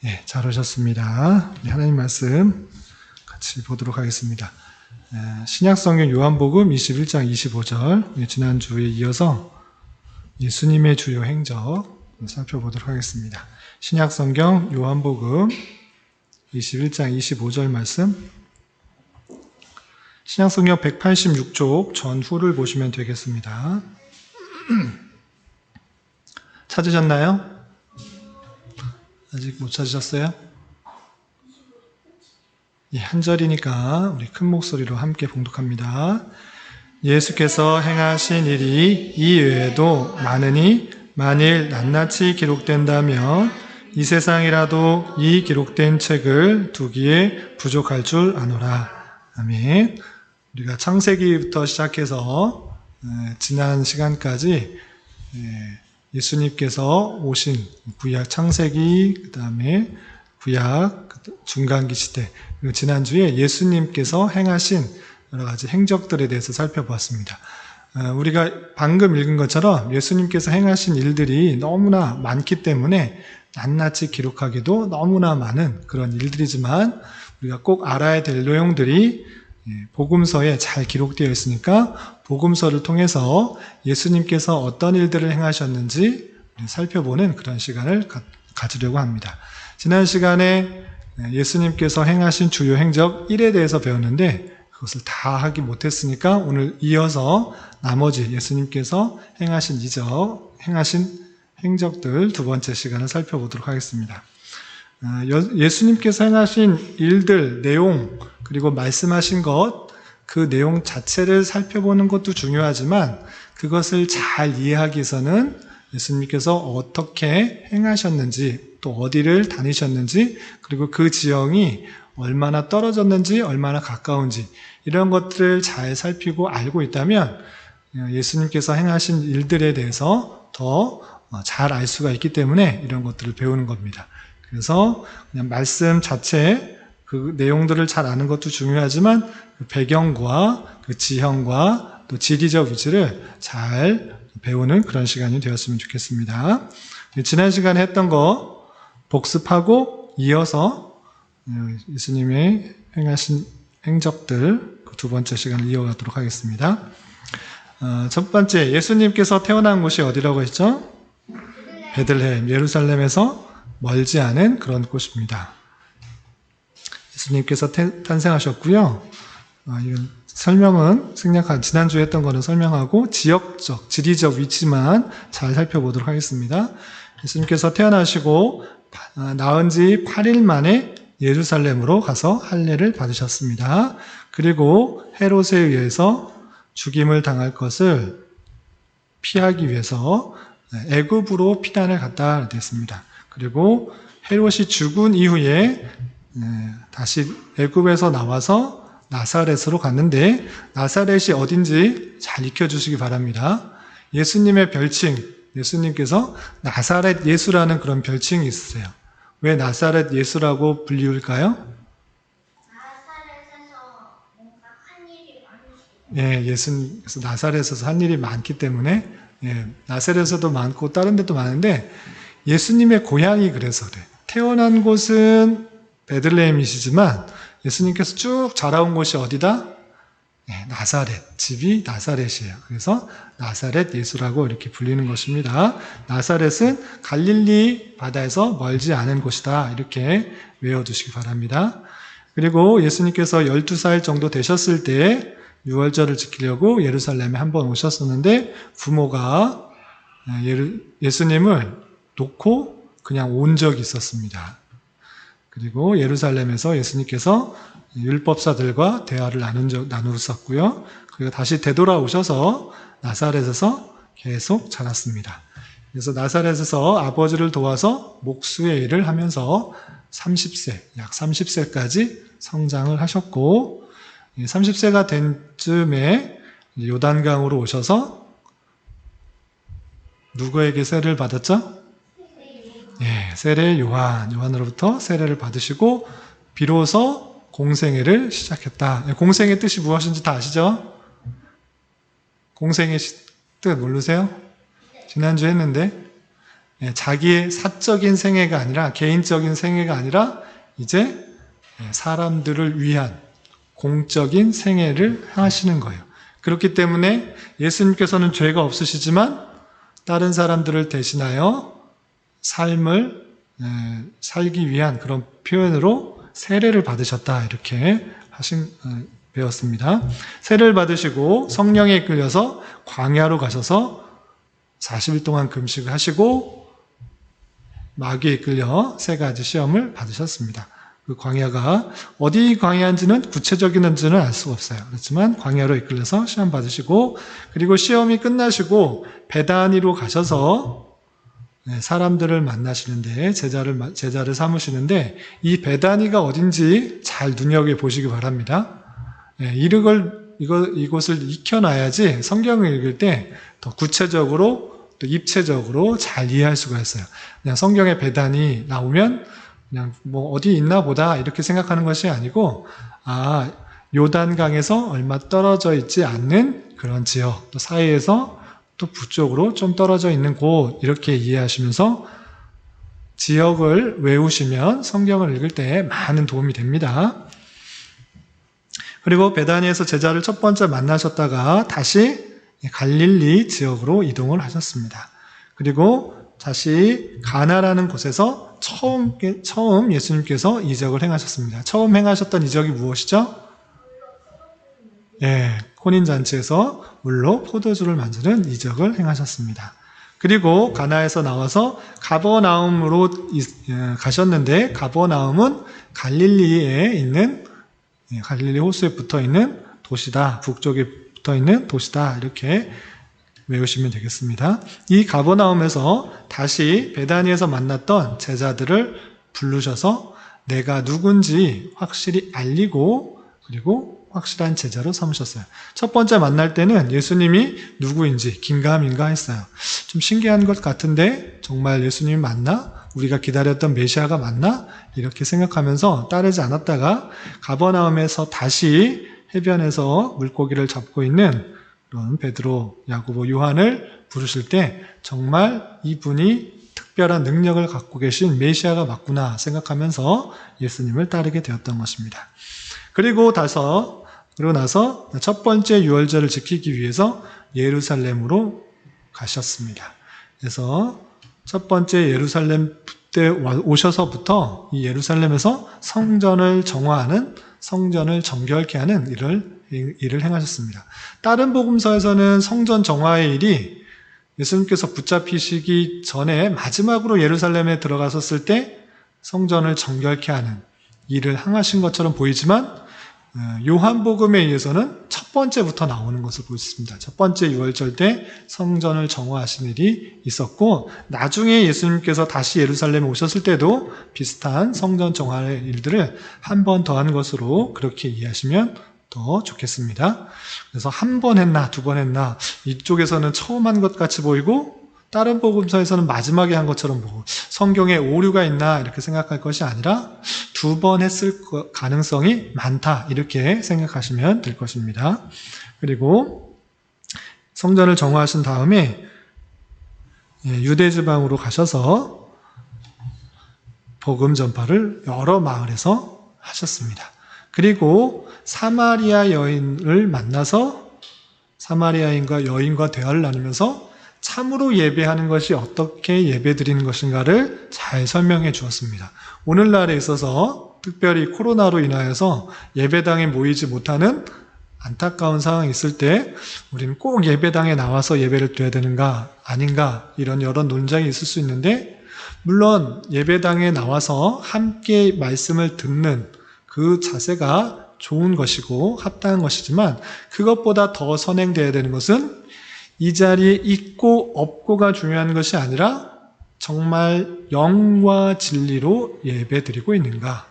예, 잘 오셨습니다. 하나님 말씀 같이 보도록 하겠습니다. 신약성경 요한복음 21장 25절, 지난주에 이어서 예수님의 주요 행적 살펴보도록 하겠습니다. 신약성경 요한복음 21장 25절 말씀, 신약성경 186쪽 전후를 보시면 되겠습니다. 찾으셨나요? 아직 못 찾으셨어요? 예, 한 절이니까 우리 큰 목소리로 함께 봉독합니다. 예수께서 행하신 일이 이 외에도 많으니 만일 낱낱이 기록된다면 이 세상이라도 이 기록된 책을 두기에 부족할 줄 아노라. 아멘. 우리가 창세기부터 시작해서 지난 시간까지 예수님께서 오신 구약 창세기, 그 다음에 구약 중간기 시대, 그리고 지난주에 예수님께서 행하신 여러 가지 행적들에 대해서 살펴보았습니다. 우리가 방금 읽은 것처럼 예수님께서 행하신 일들이 너무나 많기 때문에 낱낱이 기록하기도 너무나 많은 그런 일들이지만 우리가 꼭 알아야 될 내용들이 복음서에 잘 기록되어 있으니까 복음서를 통해서 예수님께서 어떤 일들을 행하셨는지 살펴보는 그런 시간을 가지려고 합니다. 지난 시간에 예수님께서 행하신 주요 행적 1에 대해서 배웠는데 그것을 다 하기 못했으니까 오늘 이어서 나머지 예수님께서 행하신 행적들 두 번째 시간을 살펴보도록 하겠습니다. 예수님께서 행하신 일들, 내용, 그리고 말씀하신 것, 그 내용 자체를 살펴보는 것도 중요하지만 그것을 잘 이해하기 위해서는 예수님께서 어떻게 행하셨는지, 또 어디를 다니셨는지, 그리고 그 지형이 얼마나 떨어졌는지, 얼마나 가까운지 이런 것들을 잘 살피고 알고 있다면 예수님께서 행하신 일들에 대해서 더 잘 알 수가 있기 때문에 이런 것들을 배우는 겁니다. 그래서 그냥 말씀 자체 그 내용들을 잘 아는 것도 중요하지만 그 배경과 그 지형과 또 지리적 위치를 잘 배우는 그런 시간이 되었으면 좋겠습니다. 지난 시간에 했던 거 복습하고 이어서 예수님의 행하신 행적들 그 두 번째 시간을 이어가도록 하겠습니다. 첫 번째, 예수님께서 태어난 곳이 어디라고 했죠? 베들레헴, 예루살렘에서 멀지 않은 그런 곳입니다. 예수님께서 탄생하셨고요. 이건 설명은 지난주에 했던 거는 설명하고 지역적, 지리적 위치만 잘 살펴보도록 하겠습니다. 예수님께서 태어나시고 낳은 지 8일 만에 예루살렘으로 가서 할례를 받으셨습니다. 그리고 헤롯에 의해서 죽임을 당할 것을 피하기 위해서 애굽으로 피난을 갔다 됐습니다. 그리고 헤롯이 죽은 이후에 다시 애굽에서 나와서 나사렛으로 갔는데 나사렛이 어딘지 잘 익혀주시기 바랍니다. 예수님의 별칭, 예수님께서 나사렛 예수라는 그런 별칭이 있으세요. 왜 나사렛 예수라고 불리울까요? 나사렛에서 뭔가 한 일이 많으시죠. 예, 예수님께서 나사렛에서 한 일이 많기 때문에 나사렛에서도 많고 다른 데도 많은데 예수님의 고향이 그래서 그래. 태어난 곳은 베들레헴이시지만 예수님께서 쭉 자라온 곳이 어디다? 나사렛, 집이 나사렛이에요. 그래서 나사렛 예수라고 이렇게 불리는 것입니다. 나사렛은 갈릴리 바다에서 멀지 않은 곳이다. 이렇게 외워두시기 바랍니다. 그리고 예수님께서 12살 정도 되셨을 때 유월절을 지키려고 예루살렘에 한번 오셨었는데 부모가 예수님을 놓고 그냥 온 적이 있었습니다. 그리고 예루살렘에서 예수님께서 율법사들과 대화를 나누셨고요. 그리고 다시 되돌아오셔서 나사렛에서 계속 자랐습니다. 그래서 나사렛에서 아버지를 도와서 목수의 일을 하면서 30세, 약 30세까지 성장을 하셨고 30세가 된 쯤에 요단강으로 오셔서 누구에게 세례를 받았죠? 세례 요한으로부터 세례를 받으시고 비로소 공생애를 시작했다. 공생의 뜻이 무엇인지 다 아시죠? 공생의 뜻 모르세요? 지난주에 했는데 자기의 사적인 생애가 아니라 개인적인 생애가 아니라 이제 사람들을 위한 공적인 생애를 하시는 거예요. 그렇기 때문에 예수님께서는 죄가 없으시지만 다른 사람들을 대신하여 삶을 살기 위한 그런 표현으로 세례를 받으셨다 이렇게 배웠습니다. 세례를 받으시고 성령에 이끌려서 광야로 가셔서 40일 동안 금식을 하시고 마귀에 이끌려 3가지 시험을 받으셨습니다. 그 광야가 어디 광야인지는 구체적인지는 알 수가 없어요. 그렇지만 광야로 이끌려서 시험 받으시고 그리고 시험이 끝나시고 베다니로 가셔서 사람들을 만나시는데 제자를 삼으시는데 이 베다니가 어딘지 잘 눈여겨보시기 바랍니다. 이곳을 익혀놔야지 성경을 읽을 때 더 구체적으로 또 입체적으로 잘 이해할 수가 있어요. 그냥 성경에 베다니 나오면 그냥 뭐 어디 있나 보다 이렇게 생각하는 것이 아니고 요단강에서 얼마 떨어져 있지 않는 그런 지역 또 사이에서 또 북쪽으로 좀 떨어져 있는 곳 이렇게 이해하시면서 지역을 외우시면 성경을 읽을 때 많은 도움이 됩니다. 그리고 베다니에서 제자를 첫 번째 만나셨다가 다시 갈릴리 지역으로 이동을 하셨습니다. 그리고 다시 가나라는 곳에서 처음 예수님께서 이적을 행하셨습니다. 처음 행하셨던 이적이 무엇이죠? 혼인잔치에서 물로 포도주를 만드는 이적을 행하셨습니다. 그리고 가나에서 나와서 가버나움으로 가셨는데 가버나움은 갈릴리에 있는 갈릴리 호수에 붙어있는 도시다. 북쪽에 붙어있는 도시다. 이렇게 외우시면 되겠습니다. 이 가버나움에서 다시 베다니에서 만났던 제자들을 부르셔서 내가 누군지 확실히 알리고 그리고 확실한 제자로 삼으셨어요. 첫 번째 만날 때는 예수님이 누구인지 긴가민가 했어요. 좀 신기한 것 같은데 정말 예수님이 맞나? 우리가 기다렸던 메시아가 맞나? 이렇게 생각하면서 따르지 않았다가 가버나움에서 다시 해변에서 물고기를 잡고 있는 그런 베드로, 야고보, 요한을 부르실 때 정말 이분이 특별한 능력을 갖고 계신 메시아가 맞구나 생각하면서 예수님을 따르게 되었던 것입니다. 그리고 나서 첫 번째 유월절을 지키기 위해서 예루살렘으로 가셨습니다. 그래서 첫 번째 예루살렘 때 오셔서부터 이 예루살렘에서 성전을 정화하는 성전을 정결케 하는 일을 행하셨습니다. 다른 복음서에서는 성전 정화의 일이 예수님께서 붙잡히시기 전에 마지막으로 예루살렘에 들어가셨을 때 성전을 정결케 하는 일을 행하신 것처럼 보이지만 요한복음에 의해서는 첫 번째부터 나오는 것을 볼 수 있습니다. 첫 번째 유월절 때 성전을 정화하신 일이 있었고 나중에 예수님께서 다시 예루살렘에 오셨을 때도 비슷한 성전 정화의 일들을 한 번 더 한 것으로 그렇게 이해하시면 더 좋겠습니다. 그래서 한 번 했나 두 번 했나 이쪽에서는 처음 한 것 같이 보이고 다른 복음서에서는 마지막에 한 것처럼 보고 성경에 오류가 있나 이렇게 생각할 것이 아니라 2번 했을 가능성이 많다 이렇게 생각하시면 될 것입니다. 그리고 성전을 정화하신 다음에 유대지방으로 가셔서 복음 전파를 여러 마을에서 하셨습니다. 그리고 사마리아 여인을 만나서 사마리아인과 여인과 대화를 나누면서 참으로 예배하는 것이 어떻게 예배드리는 것인가를 잘 설명해 주었습니다. 오늘날에 있어서 특별히 코로나로 인하여서 예배당에 모이지 못하는 안타까운 상황이 있을 때 우리는 꼭 예배당에 나와서 예배를 드려야 되는가 아닌가 이런 여러 논쟁이 있을 수 있는데 물론 예배당에 나와서 함께 말씀을 듣는 그 자세가 좋은 것이고 합당한 것이지만 그것보다 더 선행되어야 되는 것은 이 자리에 있고 없고가 중요한 것이 아니라 정말 영과 진리로 예배드리고 있는가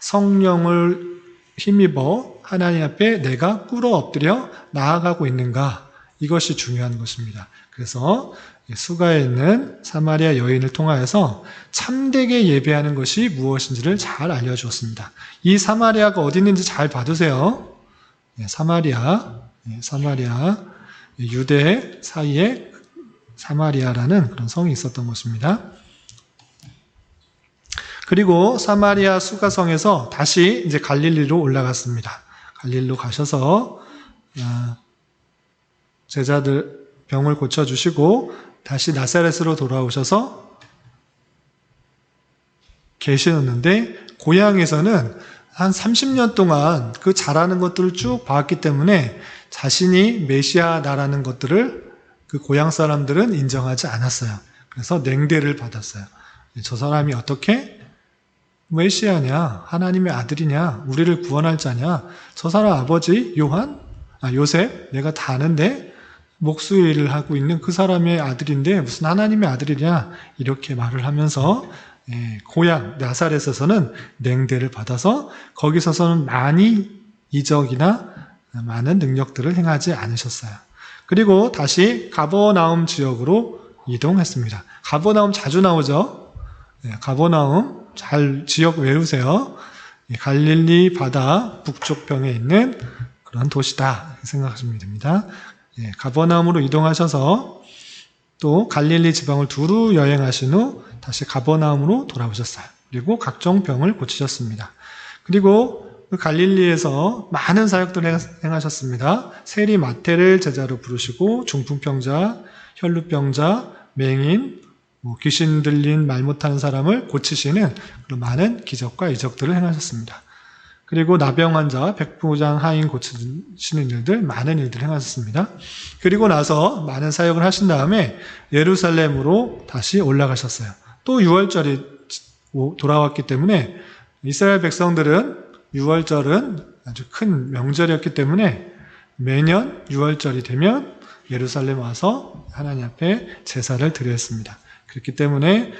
성령을 힘입어 하나님 앞에 내가 꿇어 엎드려 나아가고 있는가 이것이 중요한 것입니다. 그래서 수가에 있는 사마리아 여인을 통하여서 참되게 예배하는 것이 무엇인지를 잘 알려주었습니다. 이 사마리아가 어디 있는지 잘 봐두세요. 사마리아 유대 사이에 사마리아라는 그런 성이 있었던 것입니다. 그리고 사마리아 수가성에서 다시 이제 갈릴리로 올라갔습니다. 갈릴리로 가셔서 제자들 병을 고쳐주시고 다시 나사렛으로 돌아오셔서 계시는데 고향에서는 한 30년 동안 그 잘하는 것들을 쭉 봐왔기 때문에 자신이 메시아다라는 것들을 그 고향 사람들은 인정하지 않았어요. 그래서 냉대를 받았어요. 저 사람이 어떻게 메시아냐, 하나님의 아들이냐, 우리를 구원할 자냐, 저 사람 아버지 요셉 내가 다 아는데 목수 일을 하고 있는 그 사람의 아들인데 무슨 하나님의 아들이냐, 이렇게 말을 하면서 고향 나사렛에서는 냉대를 받아서 거기서는 많이 이적이나 많은 능력들을 행하지 않으셨어요. 그리고 다시 가버나움 지역으로 이동했습니다. 가버나움 자주 나오죠. 가버나움 잘 지역 외우세요. 갈릴리 바다 북쪽병에 있는 그런 도시다 생각하시면 됩니다. 가버나움으로 이동하셔서 또 갈릴리 지방을 두루 여행하신 후 다시 가버나움으로 돌아오셨어요. 그리고 각종 병을 고치셨습니다. 그리고 그 갈릴리에서 많은 사역들을 행하셨습니다. 세리 마태를 제자로 부르시고 중풍병자, 혈루병자, 맹인, 귀신 들린 말 못하는 사람을 고치시는 그런 많은 기적과 이적들을 행하셨습니다. 그리고 나병 환자, 백부장 하인 고치시는 일들, 많은 일들을 행하셨습니다. 그리고 나서 많은 사역을 하신 다음에 예루살렘으로 다시 올라가셨어요. 또 6월절이 돌아왔기 때문에 이스라엘 백성들은 6월절은 아주 큰 명절이었기 때문에 매년 6월절이 되면 예루살렘 와서 하나님 앞에 제사를 드렸습니다. 그렇기 때문에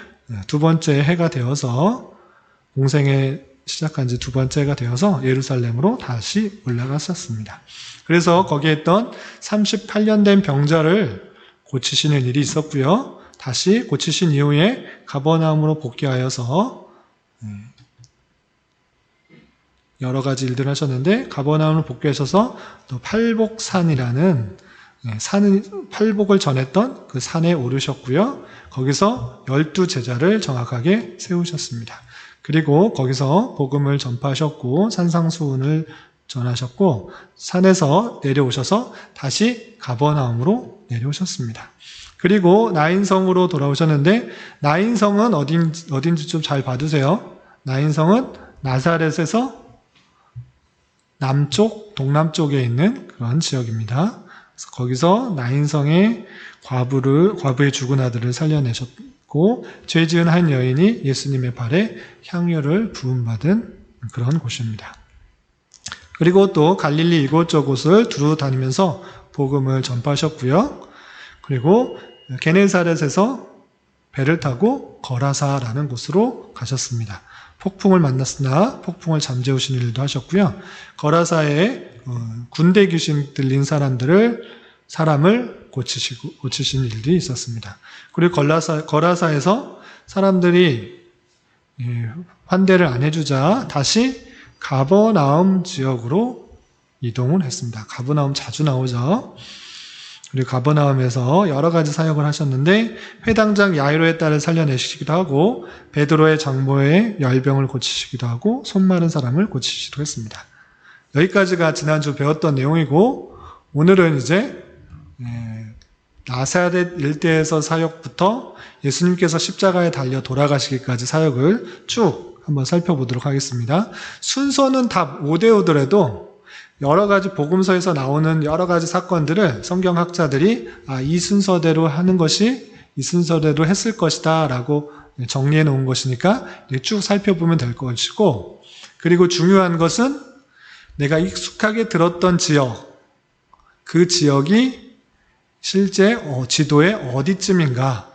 두 번째 해가 되어서 공생에 시작한 지 두 번째 해가 되어서 예루살렘으로 다시 올라갔었습니다. 그래서 거기에 있던 38년 된 병자를 고치시는 일이 있었고요. 다시 고치신 이후에 가버나움으로 복귀하여서 여러 가지 일들을 하셨는데 가버나움으로 복귀하셔서 또 팔복산이라는 팔복을 전했던 그 산에 오르셨고요. 거기서 12제자를 정확하게 세우셨습니다. 그리고 거기서 복음을 전파하셨고 산상수훈을 전하셨고 산에서 내려오셔서 다시 가버나움으로 내려오셨습니다. 그리고 나인성으로 돌아오셨는데 나인성은 어딘지 좀 잘 봐두세요. 나인성은 나사렛에서 남쪽, 동남쪽에 있는 그런 지역입니다. 그래서 거기서 나인성의 과부의 죽은 아들을 살려내셨고 죄 지은 한 여인이 예수님의 발에 향유를 부음받은 그런 곳입니다. 그리고 또 갈릴리 이곳저곳을 두루 다니면서 복음을 전파하셨고요. 그리고 게네사렛에서 배를 타고 거라사라는 곳으로 가셨습니다. 폭풍을 만났으나 폭풍을 잠재우신 일도 하셨고요. 거라사에 군대 귀신 들린 사람을 고치신 일이 있었습니다. 그리고 거라사에서 사람들이 환대를 안 해주자 다시 가버나움 지역으로 이동을 했습니다. 가버나움 자주 나오죠. 그리고 가버나움에서 여러 가지 사역을 하셨는데 회당장 야이로의 딸을 살려내시기도 하고 베드로의 장모의 열병을 고치시기도 하고 손 마른 사람을 고치시기도 했습니다. 여기까지가 지난주 배웠던 내용이고 오늘은 이제 나사렛 일대에서 사역부터 예수님께서 십자가에 달려 돌아가시기까지 사역을 쭉 한번 살펴보도록 하겠습니다. 순서는 다 5대5더라도 여러 가지 복음서에서 나오는 여러 가지 사건들을 성경학자들이 이 순서대로 하는 것이 이 순서대로 했을 것이다 라고 정리해 놓은 것이니까 쭉 살펴보면 될 것이고, 그리고 중요한 것은 내가 익숙하게 들었던 지역, 그 지역이 실제 지도에 어디쯤인가,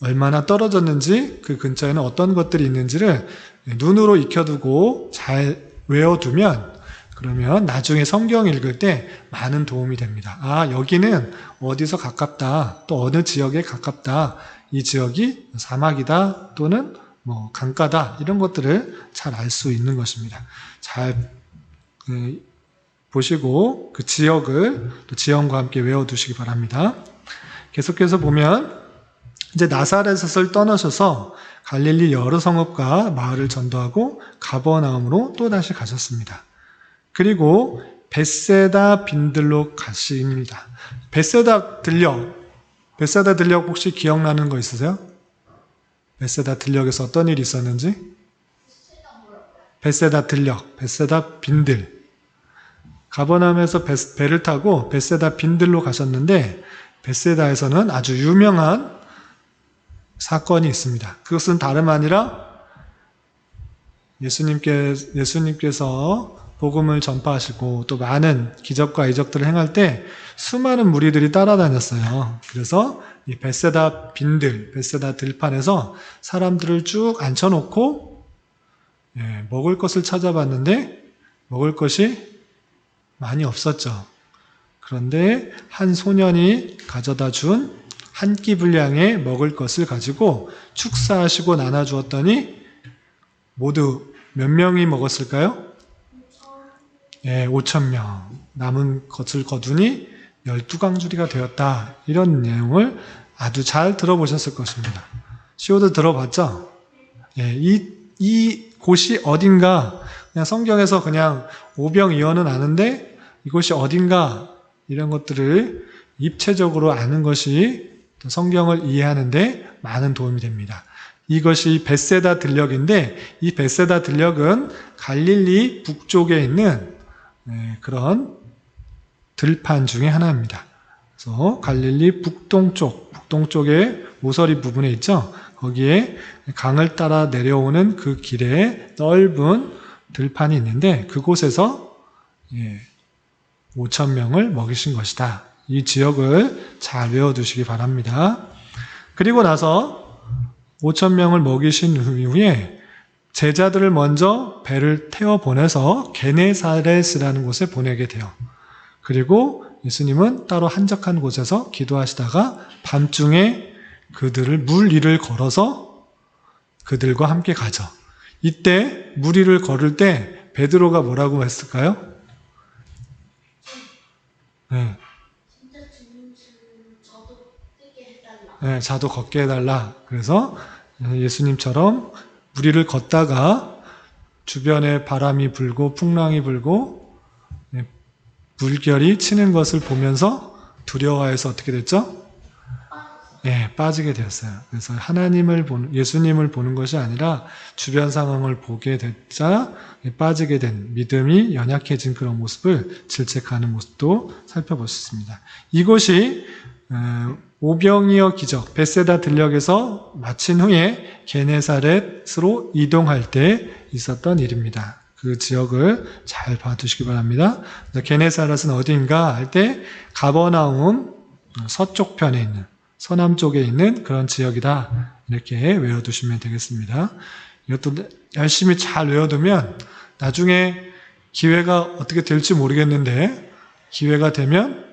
얼마나 떨어졌는지, 그 근처에는 어떤 것들이 있는지를 눈으로 익혀두고 잘 외워두면 그러면 나중에 성경 읽을 때 많은 도움이 됩니다. 여기는 어디서 가깝다, 또 어느 지역에 가깝다, 이 지역이 사막이다, 또는 강가다, 이런 것들을 잘 알 수 있는 것입니다. 잘 보시고 그 지역을 또 지형과 함께 외워두시기 바랍니다. 계속해서 보면 이제 나사렛을 떠나셔서 갈릴리 여러 성읍과 마을을 전도하고 가버나움으로 또 다시 가셨습니다. 그리고 벳세다 빈들로 가십니다. 벳세다 들녘 혹시 기억나는 거 있으세요? 벳세다 들녘에서 어떤 일이 있었는지? 벳세다 들녘, 벳세다 빈들. 가버나움에서 배를 타고 벳세다 빈들로 가셨는데 벳세다에서는 아주 유명한 사건이 있습니다. 그것은 다름 아니라 예수님께서 복음을 전파하시고 또 많은 기적과 이적들을 행할 때 수많은 무리들이 따라다녔어요. 그래서 이 벳세다 빈들, 벳세다 들판에서 사람들을 쭉 앉혀놓고 먹을 것을 찾아봤는데 먹을 것이 많이 없었죠. 그런데 한 소년이 가져다 준 한 끼 분량의 먹을 것을 가지고 축사하시고 나눠주었더니 모두 몇 명이 먹었을까요? 5,000명. 남은 것을 거두니 12강주리가 되었다. 이런 내용을 아주 잘 들어보셨을 것입니다. 시오도 들어봤죠? 이 곳이 어딘가 그냥 성경에서 그냥 오병이어는 아는데 이곳이 어딘가 이런 것들을 입체적으로 아는 것이 성경을 이해하는데 많은 도움이 됩니다. 이것이 벳세다 들녘인데 이 벳세다 들녘은 갈릴리 북쪽에 있는 그런 들판 중에 하나입니다. 그래서 갈릴리 북동쪽에 모서리 부분에 있죠. 거기에 강을 따라 내려오는 그 길에 넓은 들판이 있는데 그곳에서 5,000명을 먹이신 것이다. 이 지역을 잘 외워두시기 바랍니다. 그리고 나서 5,000명을 먹이신 이후에 제자들을 먼저 배를 태워보내서 게네사렛이라는 곳에 보내게 돼요. 그리고 예수님은 따로 한적한 곳에서 기도하시다가 밤중에 그들을 물 위를 걸어서 그들과 함께 가죠. 이때 물 위를 걸을 때 베드로가 뭐라고 했을까요? 진짜 저도 뛰게 해달라. 자도 걷게 해달라. 그래서 예수님처럼 물 위를 걷다가 주변에 바람이 불고 풍랑이 불고 물결이 치는 것을 보면서 두려워해서 어떻게 됐죠? 빠지게 되었어요. 그래서 예수님을 보는 것이 아니라 주변 상황을 보게 됐자 빠지게 된 믿음이 연약해진 그런 모습을 질책하는 모습도 살펴볼 수 있습니다. 이곳이 오병이어 기적, 벳세다 들녘에서 마친 후에 게네사렛으로 이동할 때 있었던 일입니다. 그 지역을 잘 봐두시기 바랍니다. 게네사렛은 어디인가 할 때 가버나움 서쪽 편에 있는 서남쪽에 있는 그런 지역이다. 이렇게 외워두시면 되겠습니다. 이것도 열심히 잘 외워두면 나중에 기회가 어떻게 될지 모르겠는데 기회가 되면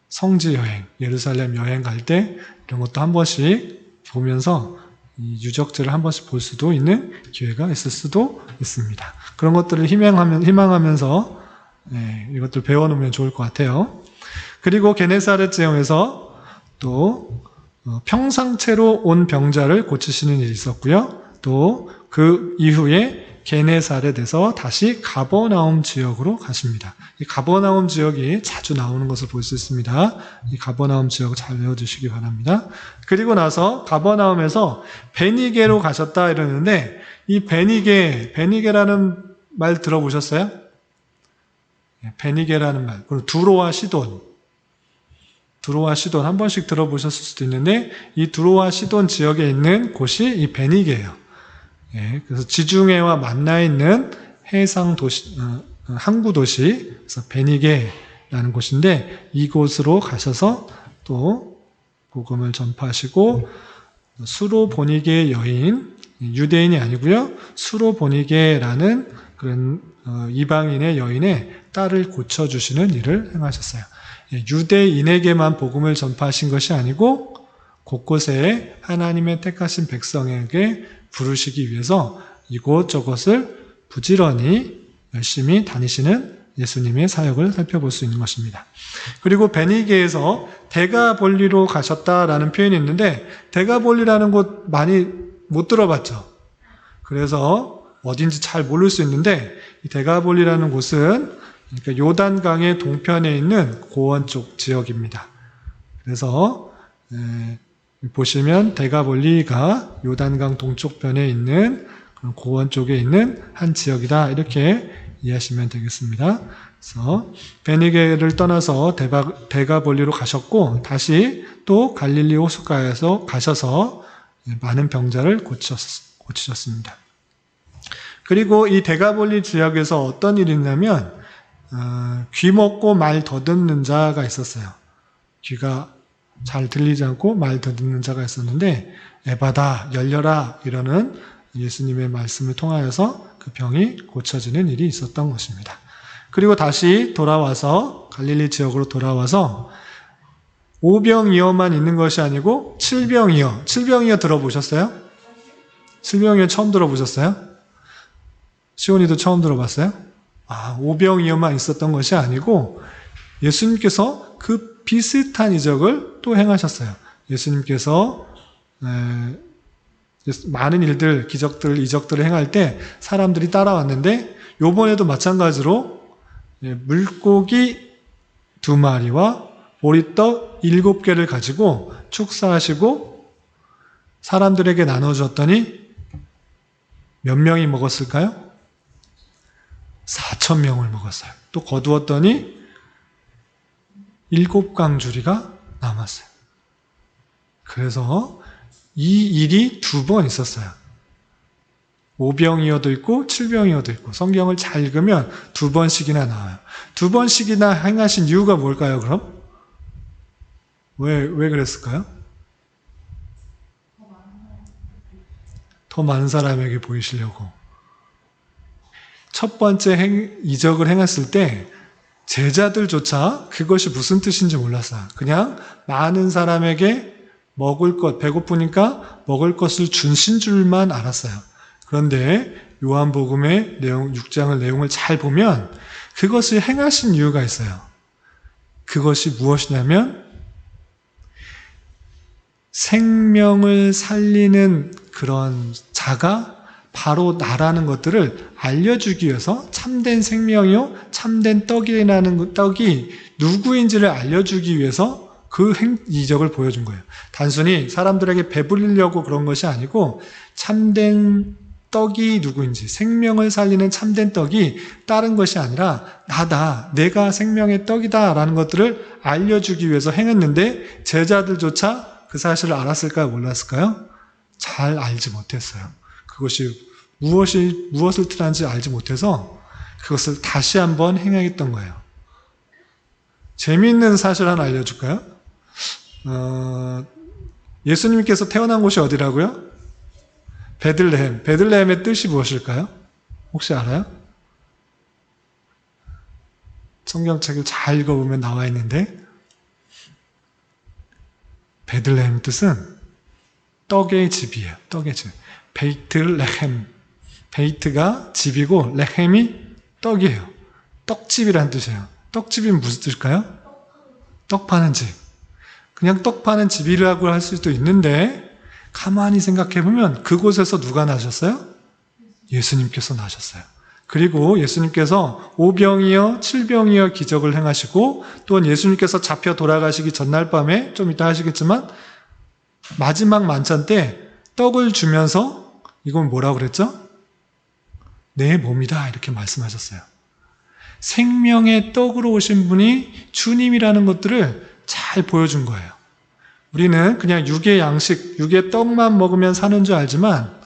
성지 여행, 예루살렘 여행 갈 때 이런 것도 한 번씩 보면서 이 유적지를 한 번씩 볼 수도 있는 기회가 있을 수도 있습니다. 그런 것들을 희망하면서 이것들 배워놓으면 좋을 것 같아요. 그리고 게네사렛 지역에서 또 평상체로 온 병자를 고치시는 일이 있었고요. 또 그 이후에 게네사렛에서 다시 가버나움 지역으로 가십니다. 이 가버나움 지역이 자주 나오는 것을 볼 수 있습니다. 이 가버나움 지역을 잘 외워두시기 바랍니다. 그리고 나서 가버나움에서 베니게로 가셨다 이러는데 이 베니게라는 말 들어보셨어요? 베니게라는 말. 그리고 두로와 시돈 한 번씩 들어보셨을 수도 있는데 이 두로와 시돈 지역에 있는 곳이 이 베니게예요. 그래서 지중해와 만나 있는 해상 도시, 항구 도시, 그래서 베니게라는 곳인데 이곳으로 가셔서 또 복음을 전파하시고 수로보니게 여인, 유대인이 아니고요, 수로보니게라는 그런 이방인의 여인의 딸을 고쳐주시는 일을 행하셨어요. 유대인에게만 복음을 전파하신 것이 아니고 곳곳에 하나님의 택하신 백성에게 부르시기 위해서 이곳저곳을 부지런히 열심히 다니시는 예수님의 사역을 살펴볼 수 있는 것입니다. 그리고 베니게에서 데가볼리로 가셨다라는 표현이 있는데 데가볼리라는 곳 많이 못 들어봤죠. 그래서 어딘지 잘 모를 수 있는데 이 데가볼리라는 곳은 그러니까 요단강의 동편에 있는 고원 쪽 지역입니다. 그래서 보시면 데가볼리가 요단강 동쪽편에 있는 그런 고원 쪽에 있는 한 지역이다 이렇게 이해하시면 되겠습니다. 그래서 베니게를 떠나서 데가볼리로 가셨고 다시 또 갈릴리 호숫가에서 가셔서 많은 병자를 고치셨습니다. 그리고 이 데가볼리 지역에서 어떤 일이 있냐면 귀 먹고 말 더듬는 자가 있었어요. 귀가 잘 들리지 않고 말 더듬는 자가 있었는데 에바다 열려라 이러는 예수님의 말씀을 통하여서 그 병이 고쳐지는 일이 있었던 것입니다. 그리고 다시 돌아와서 갈릴리 지역으로 돌아와서 오병이어만 있는 것이 아니고 칠병이어 들어보셨어요? 칠병이어 처음 들어보셨어요? 시온이도 처음 들어봤어요? 오병이어만 있었던 것이 아니고 예수님께서 그 비슷한 이적을 또 행하셨어요. 예수님께서 많은 일들, 기적들, 이적들을 행할 때 사람들이 따라왔는데 요번에도 마찬가지로 물고기 2마리와 보리떡 7개를 가지고 축사하시고 사람들에게 나눠줬더니 몇 명이 먹었을까요? 4,000명을 먹었어요. 또 거두었더니 7강주리가 남았어요. 그래서 이 일이 2번 있었어요. 오병이어도 있고 칠병이어도 있고 성경을 잘 읽으면 2번씩이나 나와요. 2번씩이나 행하신 이유가 뭘까요, 그럼? 왜 그랬을까요? 더 많은 사람에게 보이시려고. 첫 번째 이적을 행했을 때 제자들조차 그것이 무슨 뜻인지 몰랐어요. 그냥 많은 사람에게 먹을 것, 배고프니까 먹을 것을 주신 줄만 알았어요. 그런데 요한복음의 내용, 6장의 내용을 잘 보면 그것을 행하신 이유가 있어요. 그것이 무엇이냐면 생명을 살리는 그런 자가 바로 나라는 것들을 알려주기 위해서 참된 생명이요, 참된 떡이라는 떡이 누구인지를 알려주기 위해서 그 이적을 보여준 거예요. 단순히 사람들에게 배부리려고 그런 것이 아니고 참된 떡이 누구인지, 생명을 살리는 참된 떡이 다른 것이 아니라 나다, 내가 생명의 떡이다 라는 것들을 알려주기 위해서 행했는데 제자들조차 그 사실을 알았을까요? 몰랐을까요? 잘 알지 못했어요. 그것이 무엇을 뜻하는지 알지 못해서 그것을 다시 한번 행했던 거예요. 재미있는 사실 하나 알려줄까요? 예수님께서 태어난 곳이 어디라고요? 베들레헴. 베들레헴의 뜻이 무엇일까요? 혹시 알아요? 성경책을 잘 읽어보면 나와 있는데 베들레헴 뜻은 떡의 집이에요. 떡의 집. 베이트레헴. 베이트가 집이고 레헴이 떡이에요. 떡집이라는 뜻이에요. 떡집이 무슨 뜻일까요? 떡 파는 집. 그냥 떡 파는 집이라고 할 수도 있는데 가만히 생각해보면 그곳에서 누가 나셨어요? 예수님께서 나셨어요. 그리고 예수님께서 오병이어, 칠병이어 기적을 행하시고 또한 예수님께서 잡혀 돌아가시기 전날 밤에 좀 이따 하시겠지만 마지막 만찬 때 떡을 주면서 이건 뭐라고 그랬죠? 내 몸이다 이렇게 말씀하셨어요. 생명의 떡으로 오신 분이 주님이라는 것들을 잘 보여준 거예요. 우리는 그냥 육의 양식, 육의 떡만 먹으면 사는 줄 알지만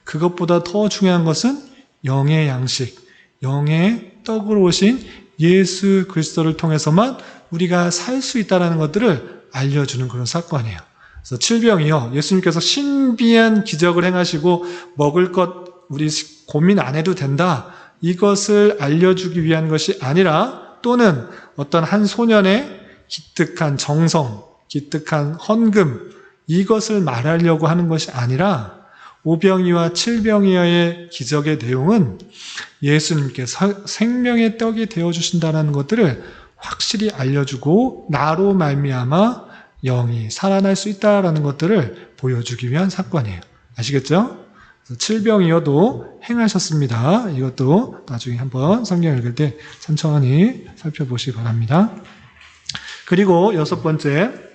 그것보다 더 중요한 것은 영의 양식, 영의 떡으로 오신 예수 그리스도를 통해서만 우리가 살 수 있다는 것들을 알려주는 그런 사건이에요. 그래서 칠병이요, 예수님께서 신비한 기적을 행하시고 먹을 것 우리 고민 안 해도 된다, 이것을 알려주기 위한 것이 아니라 또는 어떤 한 소년의 기특한 정성, 기특한 헌금, 이것을 말하려고 하는 것이 아니라 오병이와 칠병이어의 기적의 내용은 예수님께서 생명의 떡이 되어주신다는 것들을 확실히 알려주고 나로 말미암아 영이 살아날 수 있다라는 것들을 보여주기 위한 사건이에요. 아시겠죠? 칠병이어도 행하셨습니다. 이것도 나중에 한번 성경 읽을 때 천천히 살펴보시기 바랍니다. 그리고 여섯 번째,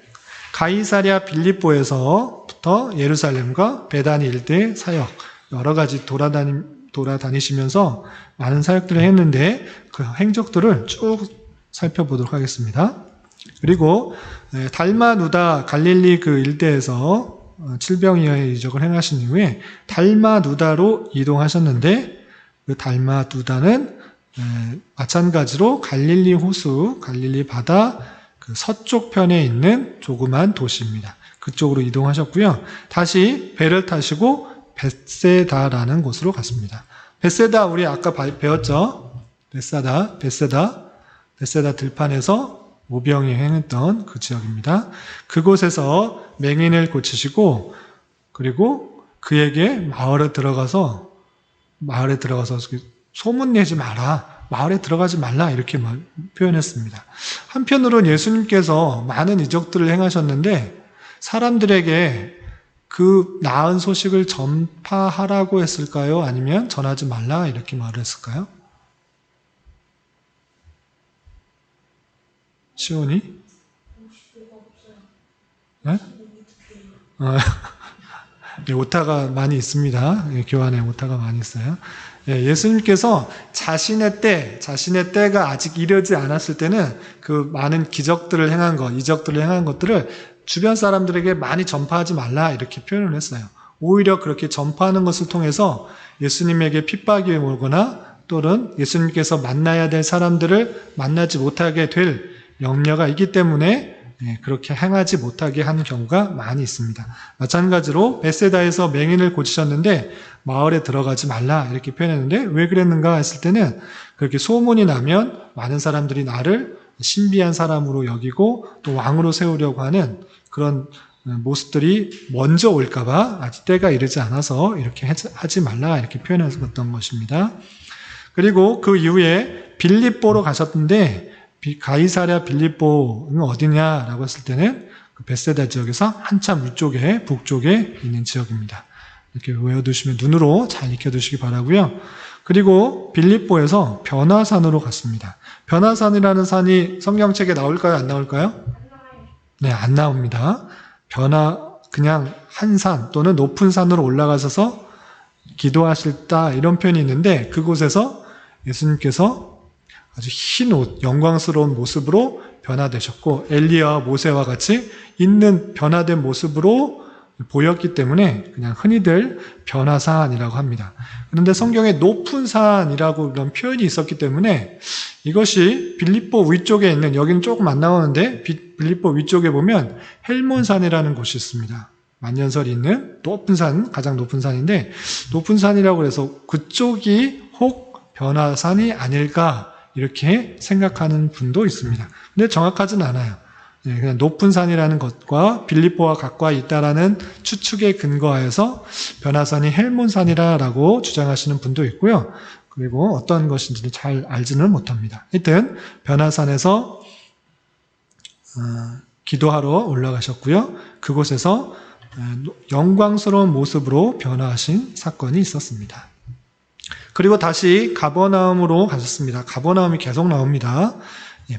가이사랴 빌립보에서부터 예루살렘과 베다니 일대 사역, 여러 가지 돌아다니시면서 많은 사역들을 했는데 그 행적들을 쭉 살펴보도록 하겠습니다. 그리고 달마누다 갈릴리 그 일대에서 칠병이어의 이적을 행하신 이후에 달마누다로 이동하셨는데 그 달마누다는 마찬가지로 갈릴리 호수, 갈릴리 바다 그 서쪽 편에 있는 조그만 도시입니다. 그쪽으로 이동하셨고요. 다시 배를 타시고 벳세다라는 곳으로 갔습니다. 벳세다 우리 아까 배웠죠? 벳세다 들판에서 오병이 행했던 그 지역입니다. 그곳에서 맹인을 고치시고 그리고 그에게 마을에 들어가서 소문내지 마라. 마을에 들어가지 말라 이렇게 표현했습니다. 한편으로는 예수님께서 많은 이적들을 행하셨는데 사람들에게 그 나은 소식을 전파하라고 했을까요? 아니면 전하지 말라 이렇게 말을 했을까요? 시온이? 네? 오타가 많이 있습니다. 교환에 오타가 많이 있어요. 예수님께서 자신의 때가 아직 이르지 않았을 때는 그 많은 기적들을 행한 것, 이적들을 행한 것들을 주변 사람들에게 많이 전파하지 말라 이렇게 표현을 했어요. 오히려 그렇게 전파하는 것을 통해서 예수님에게 핍박이 오거나 또는 예수님께서 만나야 될 사람들을 만나지 못하게 될 염려가 있기 때문에 그렇게 행하지 못하게 하는 경우가 많이 있습니다. 마찬가지로 벳세다에서 맹인을 고치셨는데 마을에 들어가지 말라 이렇게 표현했는데 왜 그랬는가 했을 때는 그렇게 소문이 나면 많은 사람들이 나를 신비한 사람으로 여기고 또 왕으로 세우려고 하는 그런 모습들이 먼저 올까봐 아직 때가 이르지 않아서 이렇게 하지 말라 이렇게 표현했던 것입니다. 그리고 그 이후에 빌립보로 가셨는데 가이사랴 빌립보는 어디냐라고 했을 때는 그 벳세다 지역에서 한참 위쪽에 북쪽에 있는 지역입니다. 이렇게 외워두시면 눈으로 잘 익혀두시기 바라고요. 그리고 빌립보에서 변화산으로 갔습니다. 변화산이라는 산이 성경책에 나올까요? 안 나올까요? 네, 안 나옵니다. 그냥 한 산 또는 높은 산으로 올라가셔서 기도하실다 이런 표현이 있는데 그곳에서 예수님께서 아주 흰 옷, 영광스러운 모습으로 변화되셨고 엘리야와 모세와 같이 있는 변화된 모습으로 보였기 때문에 그냥 흔히들 변화산이라고 합니다. 그런데 성경에 높은 산이라고 이런 표현이 있었기 때문에 이것이 빌립보 위쪽에 있는, 여기는 조금 안 나오는데 빌립보 위쪽에 보면 헬몬산이라는 곳이 있습니다. 만년설이 있는 높은 산, 가장 높은 산인데 높은 산이라고 해서 그쪽이 혹 변화산이 아닐까 이렇게 생각하는 분도 있습니다. 근데 정확하진 않아요. 그냥 높은 산이라는 것과 빌립보와 가까이 있다라는 추측에 근거하여서 변화산이 헬몬산이라고 주장하시는 분도 있고요. 그리고 어떤 것인지는 잘 알지는 못합니다. 하여튼 변화산에서 기도하러 올라가셨고요. 그곳에서 영광스러운 모습으로 변화하신 사건이 있었습니다. 그리고 다시 가버나움으로 가셨습니다. 가버나움이 계속 나옵니다.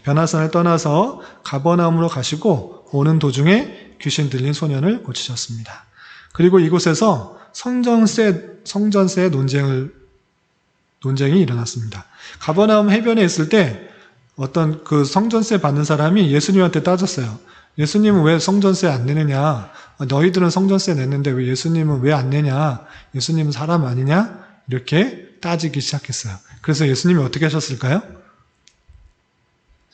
변화산을 떠나서 가버나움으로 가시고 오는 도중에 귀신 들린 소년을 고치셨습니다. 그리고 이곳에서 성전세 논쟁이 일어났습니다. 가버나움 해변에 있을 때 어떤 그 성전세 받는 사람이 예수님한테 따졌어요. 예수님은 왜 성전세 안 내느냐? 너희들은 성전세 냈는데 왜 예수님은 왜 안 내냐? 예수님은 사람 아니냐? 이렇게 따지기 시작했어요. 그래서 예수님이 어떻게 하셨을까요?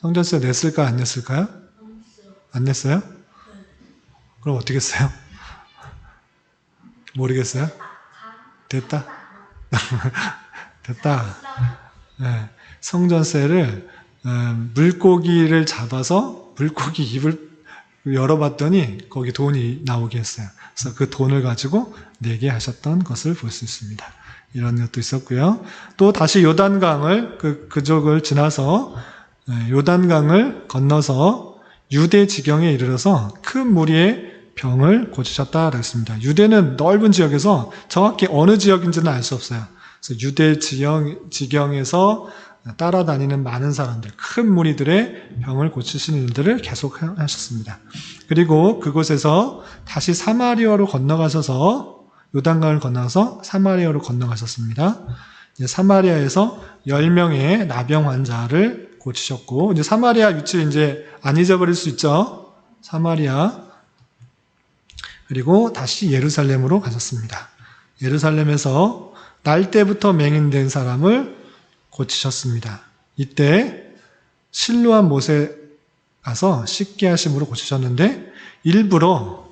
성전세 냈을까 안 냈을까요? 안 냈어요? 그럼 어떻게 했어요? 모르겠어요? 됐다? 됐다. 네. 성전세를 물고기를 잡아서 물고기 입을 열어봤더니 거기 돈이 나오게 했어요. 그래서 그 돈을 가지고 내게 하셨던 것을 볼 수 있습니다. 이런 것도 있었고요. 또 다시 요단강을 그쪽을 지나서 요단강을 건너서 유대 지경에 이르러서 큰 무리의 병을 고치셨다라고 했습니다. 유대는 넓은 지역에서 정확히 어느 지역인지는 알 수 없어요. 그래서 유대 지경에서 따라다니는 많은 사람들, 큰 무리들의 병을 고치시는 일들을 계속 하셨습니다. 그리고 그곳에서 다시 사마리아로 건너가셔서 요단강을 건너서 사마리아로 건너가셨습니다. 이제 사마리아에서 10명의 나병 환자를 고치셨고, 이제 사마리아 위치 이제 안 잊어버릴 수 있죠. 사마리아. 그리고 다시 예루살렘으로 가셨습니다. 예루살렘에서 날 때부터 맹인된 사람을 고치셨습니다. 이때 실로암 못에 가서 씻게 하심으로 고치셨는데 일부러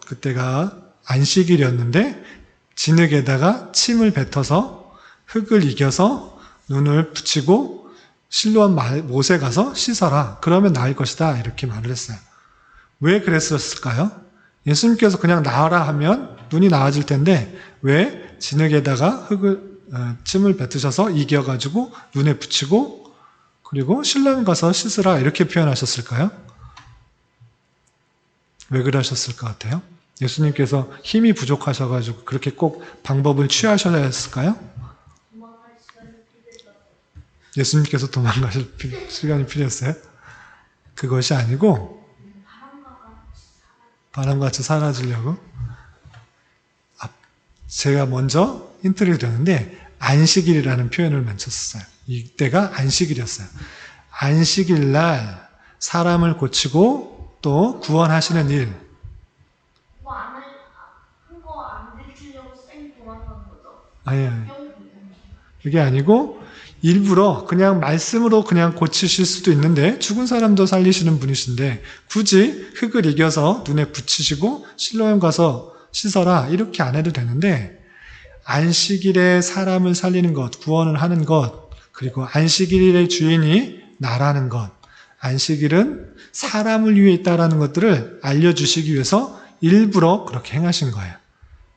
그때가 안식일이었는데 진흙에다가 침을 뱉어서 흙을 이겨서 눈을 붙이고 실로암 못에 가서 씻어라. 그러면 나을 것이다. 이렇게 말을 했어요. 왜 그랬었을까요? 예수님께서 그냥 나으라 하면 눈이 나아질 텐데 왜 진흙에다가 침을 뱉으셔서 이겨가지고 눈에 붙이고 그리고 실로암 가서 씻으라 이렇게 표현하셨을까요? 왜 그러셨을 것 같아요? 예수님께서 힘이 부족하셔가지고 그렇게 꼭 방법을 취하셔야 했을까요? 예수님께서 도망가실 시간이 필요했어요? 그것이 아니고 바람같이 사라지려고? 제가 먼저 힌트를 드렸는데 안식일이라는 표현을 만쳤어요. 이때가 안식일이었어요. 안식일 날 사람을 고치고 또 구원하시는 일. 그거 안 들키려고 쌩 도망간 거죠? 아니요. 그게 아니고 일부러 그냥 말씀으로 그냥 고치실 수도 있는데 죽은 사람도 살리시는 분이신데 굳이 흙을 이겨서 눈에 붙이시고 실로암 가서 씻어라 이렇게 안 해도 되는데 안식일에 사람을 살리는 것, 구원을 하는 것, 그리고 안식일의 주인이 나라는 것, 안식일은 사람을 위해 있다라는 것들을 알려주시기 위해서 일부러 그렇게 행하신 거예요.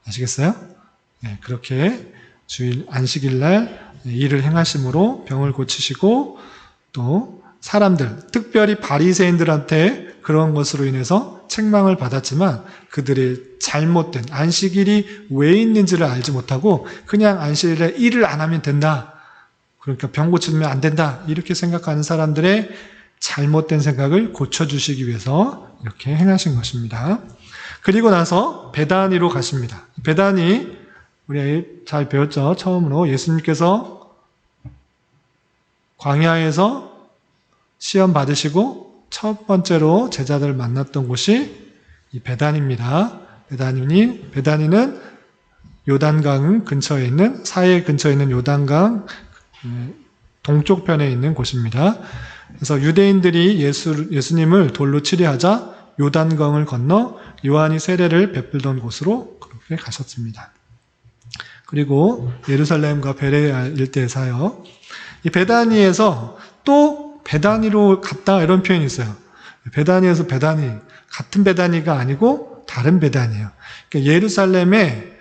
아시겠어요? 네, 그렇게 주일 안식일 날 일을 행하심으로 병을 고치시고 또 사람들, 특별히 바리새인들한테 그런 것으로 인해서 책망을 받았지만 그들의 잘못된 안식일이 왜 있는지를 알지 못하고 그냥 안식일에 일을 안 하면 된다. 그러니까 병 고치면 안 된다. 이렇게 생각하는 사람들의 잘못된 생각을 고쳐주시기 위해서 이렇게 행하신 것입니다. 그리고 나서 베다니로 가십니다. 베다니 우리 잘 배웠죠? 처음으로 예수님께서 광야에서 시험 받으시고 첫 번째로 제자들을 만났던 곳이 이 베다니입니다. 베다니는 요단강 근처에 있는 사해 근처에 있는 요단강 동쪽편에 있는 곳입니다. 그래서 유대인들이 예수님을 돌로 치려하자 요단강을 건너 요한이 세례를 베풀던 곳으로 그렇게 가셨습니다. 그리고 예루살렘과 베레아 일대에 사요. 이 베다니에서 또 베다니로 갔다 이런 표현이 있어요. 베다니에서 베다니, 같은 베다니가 아니고 다른 베다니예요. 그러니까 예루살렘에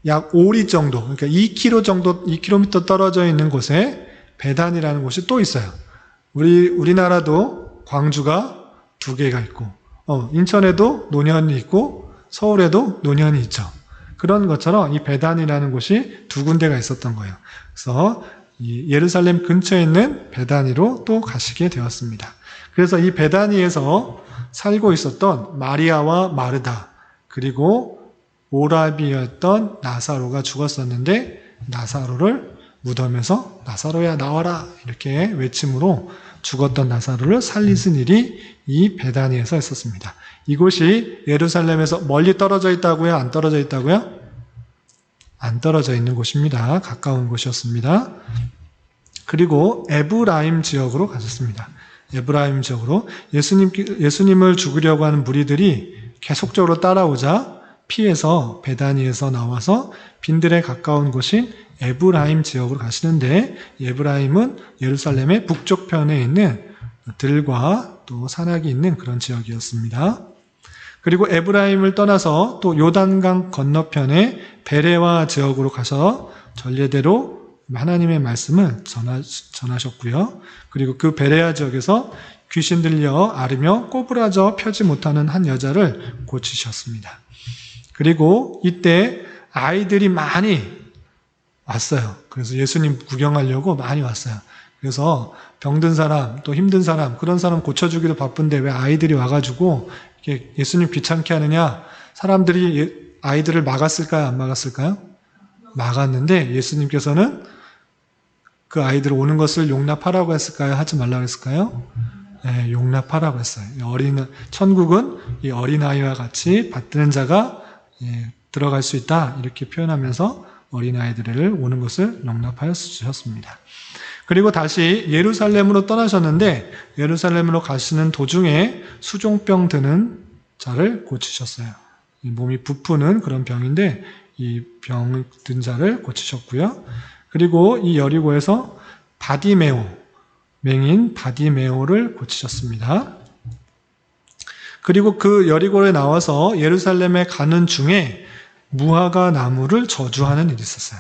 약 5리 정도, 그러니까 2km 정도, 2km 떨어져 있는 곳에 베다니라는 곳이 또 있어요. 우리나라도 광주가 2개가 있고, 인천에도 논현이 있고, 서울에도 논현이 있죠. 그런 것처럼 이 베단이라는 곳이 2군데가 있었던 거예요. 그래서 이 예루살렘 근처에 있는 베다니로 또 가시게 되었습니다. 그래서 이 베다니에서 살고 있었던 마리아와 마르다 그리고 오라비였던 나사로가 죽었었는데 나사로를 무덤에서 나사로야 나와라 이렇게 외침으로 죽었던 나사로를 살리신 일이 이 베다니에서 있었습니다. 이곳이 예루살렘에서 멀리 떨어져 있다고요? 안 떨어져 있다고요? 안 떨어져 있는 곳입니다. 가까운 곳이었습니다. 그리고 에브라임 지역으로 가셨습니다. 에브라임 지역으로 예수님을 죽이려고 하는 무리들이 계속적으로 따라오자 피해서 베다니에서 나와서 빈들에 가까운 곳인 에브라임 지역으로 가시는데 에브라임은 예루살렘의 북쪽편에 있는 들과 또 산악이 있는 그런 지역이었습니다. 그리고 에브라임을 떠나서 또 요단강 건너편에 베레와 지역으로 가서 전례대로 하나님의 말씀을 전하셨고요. 그리고 그 베레아 지역에서 귀신 들려 앓으며 꼬부라져 펴지 못하는 한 여자를 고치셨습니다. 그리고 이때 아이들이 많이 왔어요. 그래서 예수님 구경하려고 많이 왔어요. 그래서 병든 사람, 또 힘든 사람, 그런 사람 고쳐주기도 바쁜데 왜 아이들이 와가지고 이렇게 예수님 귀찮게 하느냐? 사람들이 아이들을 막았을까요? 안 막았을까요? 막았는데 예수님께서는 그 아이들 오는 것을 용납하라고 했을까요? 하지 말라고 했을까요? 네, 용납하라고 했어요. 천국은 이 어린아이와 같이 받드는 자가 들어갈 수 있다. 이렇게 표현하면서 어린아이들을 오는 것을 용납하여 주셨습니다. 그리고 다시 예루살렘으로 떠나셨는데 예루살렘으로 가시는 도중에 수종병 드는 자를 고치셨어요. 이 몸이 부푸는 그런 병인데 이 병 든 자를 고치셨고요. 그리고 이 여리고에서 바디메오, 맹인 바디메오를 고치셨습니다. 그리고 그 여리고에 나와서 예루살렘에 가는 중에 무화과 나무를 저주하는 일이 있었어요.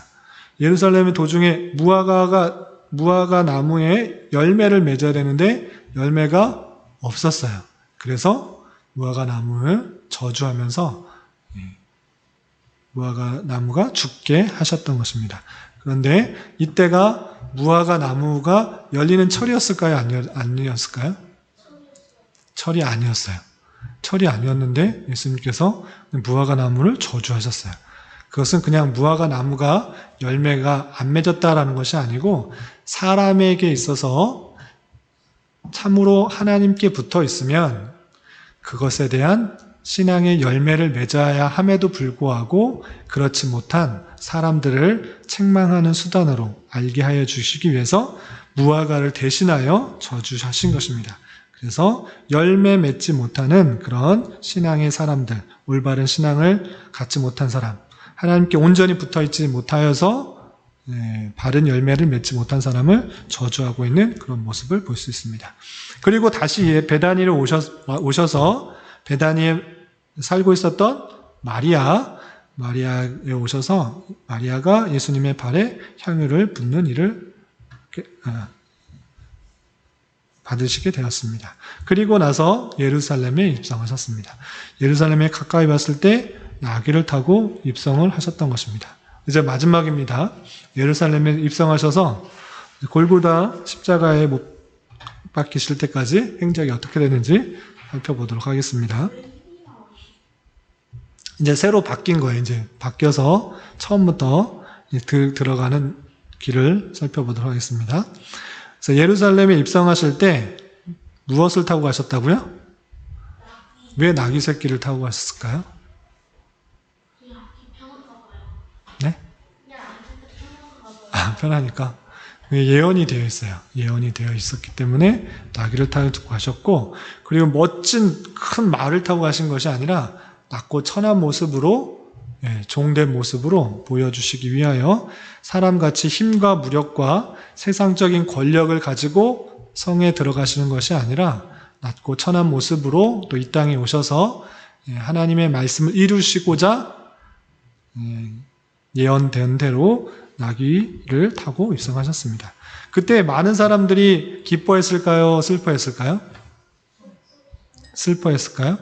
예루살렘의 도중에 무화과 나무에 열매를 맺어야 되는데 열매가 없었어요. 그래서 무화과 나무를 저주하면서 무화과 나무가 죽게 하셨던 것입니다. 그런데 이때가 무화과 나무가 열리는 철이었을까요? 아니었을까요? 철이 아니었어요. 철이 아니었는데 예수님께서 무화과 나무를 저주하셨어요. 그것은 그냥 무화과 나무가 열매가 안 맺었다라는 것이 아니고 사람에게 있어서 참으로 하나님께 붙어 있으면 그것에 대한 신앙의 열매를 맺어야 함에도 불구하고 그렇지 못한 사람들을 책망하는 수단으로 알게 하여 주시기 위해서 무화과를 대신하여 저주하신 것입니다. 그래서 열매 맺지 못하는 그런 신앙의 사람들, 올바른 신앙을 갖지 못한 사람, 하나님께 온전히 붙어있지 못하여서 바른 열매를 맺지 못한 사람을 저주하고 있는 그런 모습을 볼 수 있습니다. 그리고 다시 베다니를 오셔서 베다니에 살고 있었던 마리아에 오셔서 마리아가 예수님의 발에 향유를 붓는 일을 받으시게 되었습니다. 그리고 나서 예루살렘에 입성하셨습니다. 예루살렘에 가까이 왔을 때 나귀를 타고 입성을 하셨던 것입니다. 이제 마지막입니다. 예루살렘에 입성하셔서 골고다 십자가에 못 박히실 때까지 행적이 어떻게 되는지 살펴보도록 하겠습니다. 이제 새로 바뀐 거예요. 이제 바뀌어서 처음부터 들어가는 길을 살펴보도록 하겠습니다. 그래서 예루살렘에 입성하실 때 무엇을 타고 가셨다고요? 왜 나귀 새끼를 타고 가셨을까요? 네? 편하니까. 예언이 되어 있어요. 예언이 되어 있었기 때문에 나귀를 타고 가셨고, 그리고 멋진 큰 말을 타고 가신 것이 아니라 낮고 천한 모습으로, 종된 모습으로 보여주시기 위하여 사람같이 힘과 무력과 세상적인 권력을 가지고 성에 들어가시는 것이 아니라 낮고 천한 모습으로 또 이 땅에 오셔서 하나님의 말씀을 이루시고자 예언된 대로 나귀를 타고 입성하셨습니다. 그때 많은 사람들이 기뻐했을까요? 슬퍼했을까요? 슬퍼했을까요?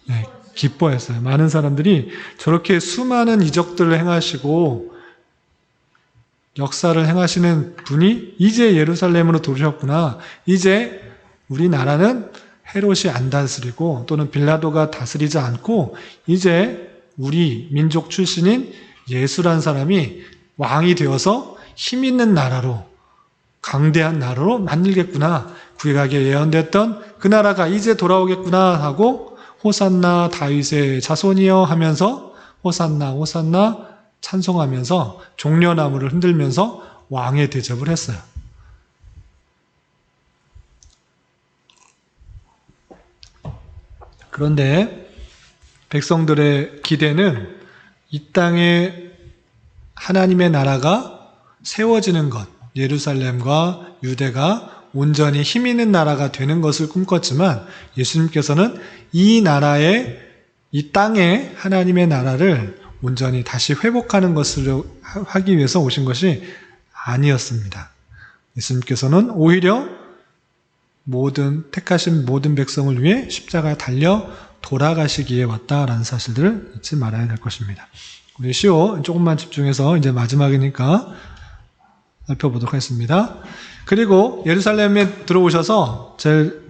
네, 기뻐했어요. 많은 사람들이 저렇게 수많은 이적들을 행하시고 역사를 행하시는 분이 이제 예루살렘으로 들어오셨구나. 이제 우리나라는 헤롯이 안 다스리고 또는 빌라도가 다스리지 않고 이제 우리 민족 출신인 예수란 사람이 왕이 되어서 힘 있는 나라로, 강대한 나라로 만들겠구나. 구약에 예언됐던 그 나라가 이제 돌아오겠구나 하고 호산나 다윗의 자손이여 하면서 호산나 호산나 찬송하면서 종려나무를 흔들면서 왕의 대접을 했어요. 그런데 백성들의 기대는 이 땅에 하나님의 나라가 세워지는 것, 예루살렘과 유대가 온전히 힘 있는 나라가 되는 것을 꿈꿨지만 예수님께서는 이 나라의 이 땅에 하나님의 나라를 온전히 다시 회복하는 것을 하기 위해서 오신 것이 아니었습니다. 예수님께서는 오히려 택하신 모든 백성을 위해 십자가에 달려 돌아가시기에 왔다라는 사실들을 잊지 말아야 될 것입니다. 우리 시오 조금만 집중해서 이제 마지막이니까 살펴보도록 하겠습니다. 그리고 예루살렘에 들어오셔서 제일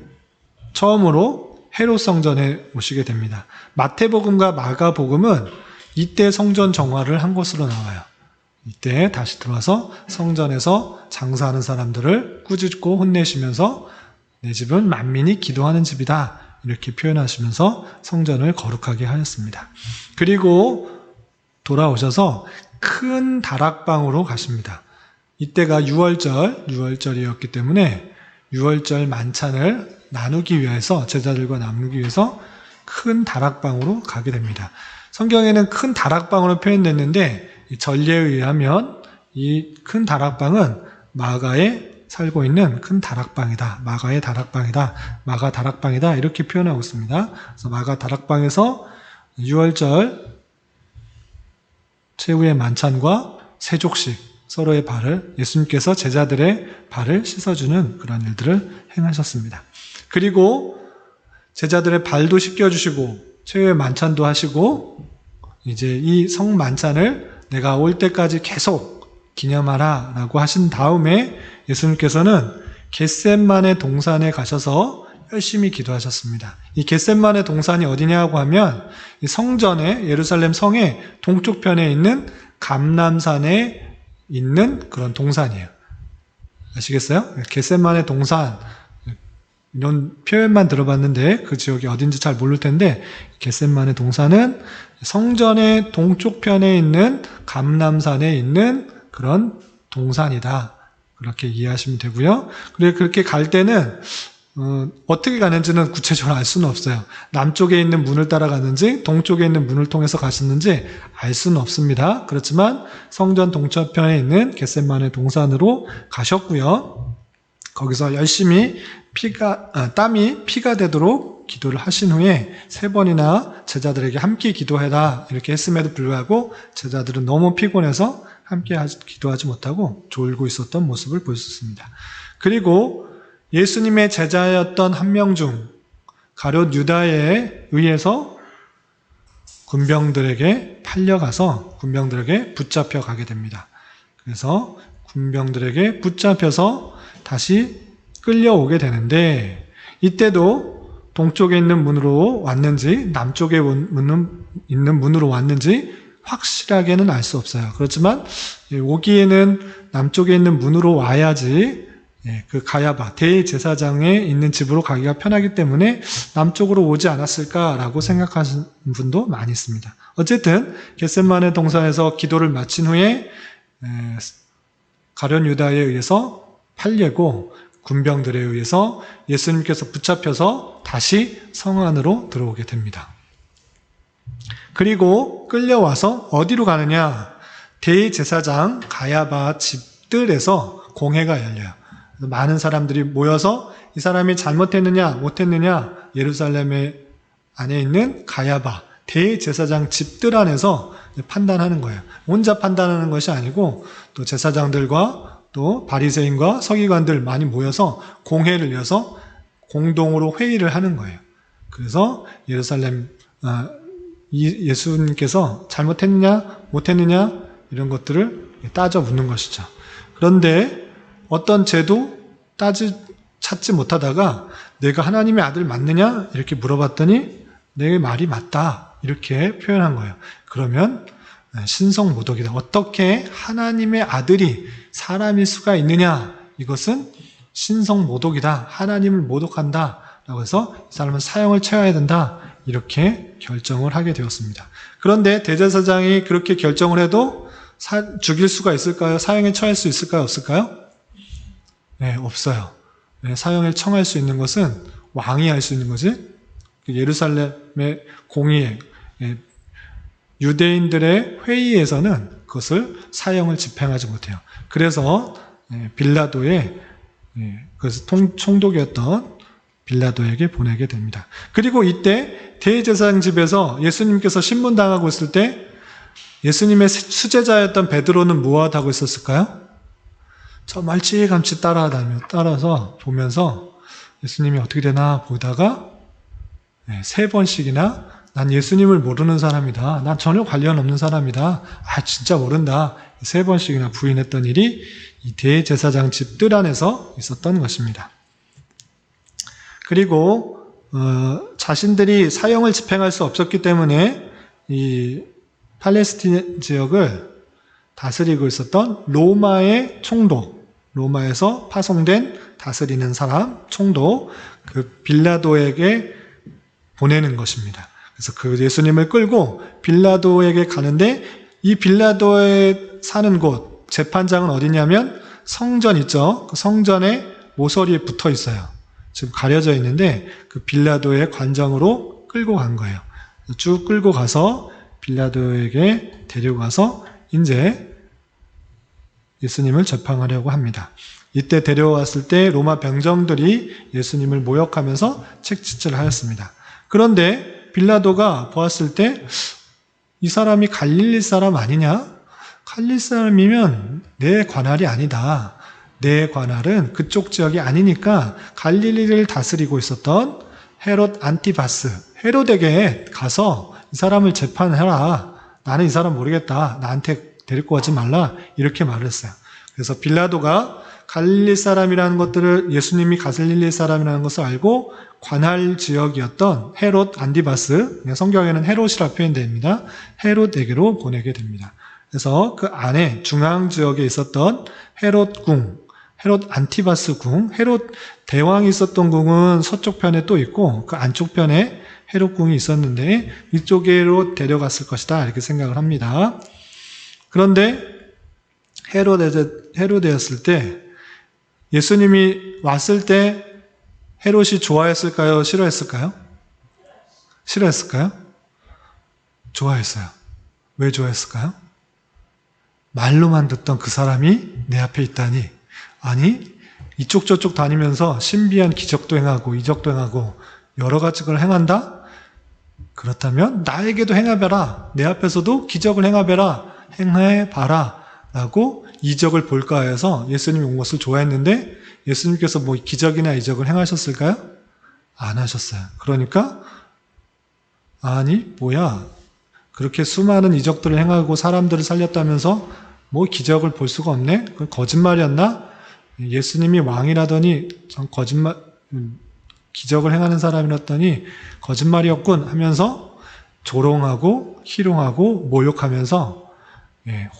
처음으로 헤롯 성전에 오시게 됩니다. 마태복음과 마가복음은 이때 성전 정화를 한 것으로 나와요. 이때 다시 들어와서 성전에서 장사하는 사람들을 꾸짖고 혼내시면서 내 집은 만민이 기도하는 집이다 이렇게 표현하시면서 성전을 거룩하게 하였습니다. 그리고 돌아오셔서 큰 다락방으로 가십니다. 이때가 유월절이었기 때문에 유월절 만찬을 나누기 위해서 제자들과 나누기 위해서 큰 다락방으로 가게 됩니다. 성경에는 큰 다락방으로 표현됐는데 이 전례에 의하면 이 큰 다락방은 마가에 살고 있는 큰 다락방이다. 마가의 다락방이다. 마가 다락방이다. 이렇게 표현하고 있습니다. 그래서 마가 다락방에서 유월절 최후의 만찬과 세족식 서로의 발을 예수님께서 제자들의 발을 씻어주는 그런 일들을 행하셨습니다. 그리고 제자들의 발도 씻겨주시고 최후의 만찬도 하시고 이제 이 성만찬을 내가 올 때까지 계속 기념하라 라고 하신 다음에 예수님께서는 겟셋만의 동산에 가셔서 열심히 기도하셨습니다. 이 겟셋만의 동산이 어디냐고 하면 이 성전의 예루살렘 성의 동쪽 편에 있는 감람산에 있는 그런 동산이에요. 아시겠어요? 겟셋만의 동산 이런 표현만 들어봤는데 그 지역이 어딘지 잘 모를 텐데 겟셋만의 동산은 성전의 동쪽 편에 있는 감람산에 있는 그런 동산이다. 그렇게 이해하시면 되고요. 그리고 그렇게 갈 때는 어떻게 가는지는 구체적으로 알 수는 없어요. 남쪽에 있는 문을 따라가는지 동쪽에 있는 문을 통해서 가셨는지 알 수는 없습니다. 그렇지만 성전 동쪽편에 있는 겟셋만의 동산으로 가셨고요. 거기서 열심히 땀이 피가 되도록 기도를 하신 후에 3번이나 제자들에게 함께 기도해라 이렇게 했음에도 불구하고 제자들은 너무 피곤해서 함께 기도하지 못하고 졸고 있었던 모습을 볼 수 있습니다. 그리고 예수님의 제자였던 한 명 중 가룟 유다에 의해서 군병들에게 팔려가서 군병들에게 붙잡혀 가게 됩니다. 그래서 군병들에게 붙잡혀서 다시 끌려오게 되는데 이때도 동쪽에 있는 문으로 왔는지 남쪽에 있는 문으로 왔는지 확실하게는 알 수 없어요. 그렇지만 오기에는 남쪽에 있는 문으로 와야지 그 가야바 대제사장에 있는 집으로 가기가 편하기 때문에 남쪽으로 오지 않았을까라고 생각하시는 분도 많이 있습니다. 어쨌든 겟셋만의 동산에서 기도를 마친 후에 가룟 유다에 의해서 팔려고 군병들에 의해서 예수님께서 붙잡혀서 다시 성 안으로 들어오게 됩니다. 그리고 끌려와서 어디로 가느냐? 대제사장 가야바 집들에서 공회가 열려요. 많은 사람들이 모여서 이 사람이 잘못했느냐 못했느냐 예루살렘에 안에 있는 가야바 대제사장 집들 안에서 판단하는 거예요. 혼자 판단하는 것이 아니고 또 제사장들과 또 바리새인과 서기관들 많이 모여서 공회를 열어서 공동으로 회의를 하는 거예요. 그래서 예수님께서 잘못했느냐 못했느냐 이런 것들을 따져 묻는 것이죠. 그런데 어떤 죄도 찾지 못하다가 내가 하나님의 아들 맞느냐 이렇게 물어봤더니 내 말이 맞다 이렇게 표현한 거예요. 그러면 신성모독이다. 어떻게 하나님의 아들이 사람일 수가 있느냐? 이것은 신성모독이다. 하나님을 모독한다. 라고 해서 이 사람은 사형을 쳐야 된다. 이렇게 결정을 하게 되었습니다. 그런데 대제사장이 그렇게 결정을 해도 죽일 수가 있을까요? 사형에 처할 수 있을까요? 없을까요? 네, 없어요. 네, 사형을 청할 수 있는 것은 왕이 할 수 있는 거지. 예루살렘의 공의회, 유대인들의 회의에서는 그것을 사형을 집행하지 못해요. 그래서 빌라도에 그래서 총독이었던 빌라도에게 보내게 됩니다. 그리고 이때 대제사장 집에서 예수님께서 신문당하고 있을 때 예수님의 수제자였던 베드로는 무엇하고 있었을까요? 저 멀찌감치 따라서 보면서 예수님이 어떻게 되나 보다가 3번씩이나 난 예수님을 모르는 사람이다. 난 전혀 관련 없는 사람이다. 진짜 모른다. 3번씩이나 부인했던 일이 이 대제사장 집 뜰 안에서 있었던 것입니다. 그리고 자신들이 사형을 집행할 수 없었기 때문에 이 팔레스틴 지역을 다스리고 있었던 로마의 총독, 로마에서 파송된 다스리는 사람, 총독, 그 빌라도에게 보내는 것입니다. 그래서 그 예수님을 끌고 빌라도에게 가는데 이 빌라도에 사는 곳, 재판장은 어디냐면 성전 있죠? 그 성전에 모서리에 붙어 있어요. 지금 가려져 있는데 그 빌라도의 관정으로 끌고 간 거예요. 쭉 끌고 가서 빌라도에게 데려가서 이제 예수님을 재판하려고 합니다. 이때 데려왔을 때 로마 병정들이 예수님을 모욕하면서 책짓질을 하였습니다. 그런데 빌라도가 보았을 때 이 사람이 갈릴리 사람 아니냐? 갈릴리 사람이면 내 관할이 아니다. 내 관할은 그쪽 지역이 아니니까 갈릴리를 다스리고 있었던 헤롯 안티바스, 헤롯에게 가서 이 사람을 재판해라. 나는 이 사람 모르겠다. 나한테 데리고 가지 말라. 이렇게 말을 했어요. 그래서 빌라도가 갈릴리 사람이라는 것들을 예수님이 갈릴리 사람이라는 것을 알고 관할 지역이었던 헤롯 안티바스, 성경에는 헤롯이라 표현됩니다. 헤롯에게로 보내게 됩니다. 그래서 그 안에 중앙 지역에 있었던 헤롯 궁, 헤롯 안티바스 궁, 헤롯 대왕이 있었던 궁은 서쪽 편에 또 있고 그 안쪽 편에 헤롯 궁이 있었는데 이쪽으로 데려갔을 것이다 이렇게 생각을 합니다. 그런데 헤로데였을 때 예수님이 왔을 때 헤롯이 좋아했을까요? 싫어했을까요? 싫어했을까요? 좋아했어요. 왜 좋아했을까요? 말로만 듣던 그 사람이 내 앞에 있다니, 아니 이쪽 저쪽 다니면서 신비한 기적도 행하고 이적도 행하고 여러 가지 걸 행한다? 그렇다면 나에게도 행해봐라. 내 앞에서도 기적을 행해봐라 라고 이적을 볼까 해서 예수님이 온 것을 좋아했는데 예수님께서 뭐 기적이나 이적을 행하셨을까요? 안 하셨어요. 그러니까 아니 뭐야 그렇게 수많은 이적들을 행하고 사람들을 살렸다면서 뭐 기적을 볼 수가 없네? 그건 거짓말이었나? 예수님이 왕이라더니 전 거짓말 기적을 행하는 사람이었더니 거짓말이었군 하면서 조롱하고 희롱하고 모욕하면서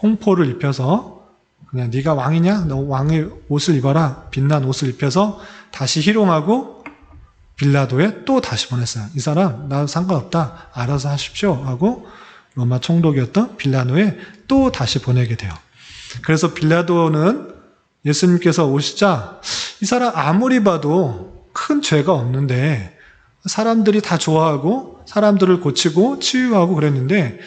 홍포를 입혀서 그냥 네가 왕이냐? 너 왕의 옷을 입어라. 빛난 옷을 입혀서 다시 희롱하고 빌라도에 또 다시 보냈어요. 이 사람 나 상관없다. 알아서 하십시오 하고 로마 총독이었던 빌라도에 또 다시 보내게 돼요. 그래서 빌라도는 예수님께서 오시자 이 사람 아무리 봐도 큰 죄가 없는데 사람들이 다 좋아하고 사람들을 고치고 치유하고 그랬는데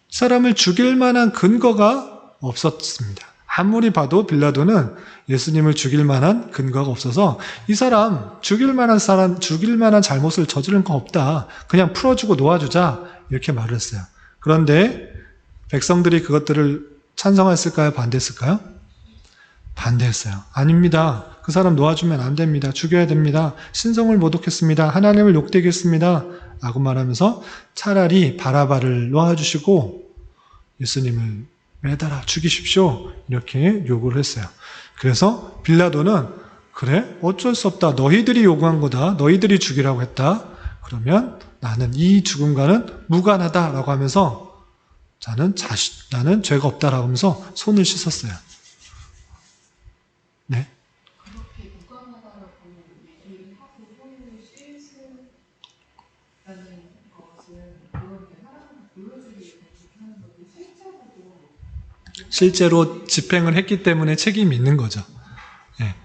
사람을 죽일 만한 근거가 없었습니다. 아무리 봐도 빌라도는 예수님을 죽일 만한 근거가 없어서 이 사람 죽일 만한 잘못을 저지른 거 없다. 그냥 풀어주고 놓아주자. 이렇게 말을 했어요. 그런데 백성들이 그것들을 찬성했을까요? 반대했을까요? 반대했어요. 아닙니다. 그 사람 놓아주면 안 됩니다. 죽여야 됩니다. 신성을 모독했습니다. 하나님을 욕되게 했습니다. 라고 말하면서 차라리 바라바를 놓아주시고 예수님을 매달아 죽이십시오. 이렇게 요구를 했어요. 그래서 빌라도는 그래? 어쩔 수 없다. 너희들이 요구한 거다. 너희들이 죽이라고 했다. 그러면 나는 이 죽음과는 무관하다라고 하면서 나는 죄가 없다라고 하면서 손을 씻었어요. 네. 그렇게 무관하다라고 얘기하고 손을 씻으라는 것은 그렇게 하나님을 보여주기 위해 하는 건데 실제로 집행을 했기 때문에 책임이 있는 거죠. 예.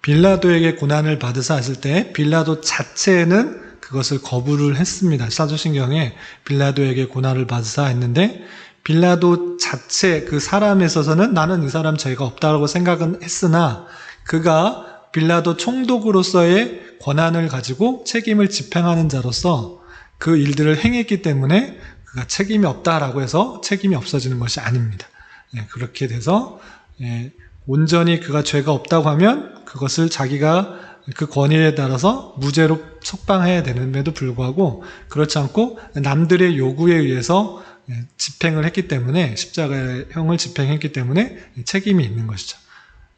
빌라도에게 고난을 받으사 했을 때 빌라도 자체는 그것을 거부를 했습니다. 사도신경에 빌라도에게 고난을 받으사 했는데 빌라도 자체 그 사람에 있어서는 나는 이 사람 죄가 없다고 생각은 했으나 그가 빌라도 총독으로서의 권한을 가지고 책임을 집행하는 자로서 그 일들을 행했기 때문에 그가 책임이 없다라고 해서 책임이 없어지는 것이 아닙니다. 그렇게 돼서 온전히 그가 죄가 없다고 하면 그것을 자기가 그 권위에 따라서 무죄로 석방해야 되는데도 불구하고 그렇지 않고 남들의 요구에 의해서 집행을 했기 때문에 십자가의 형을 집행했기 때문에 책임이 있는 것이죠.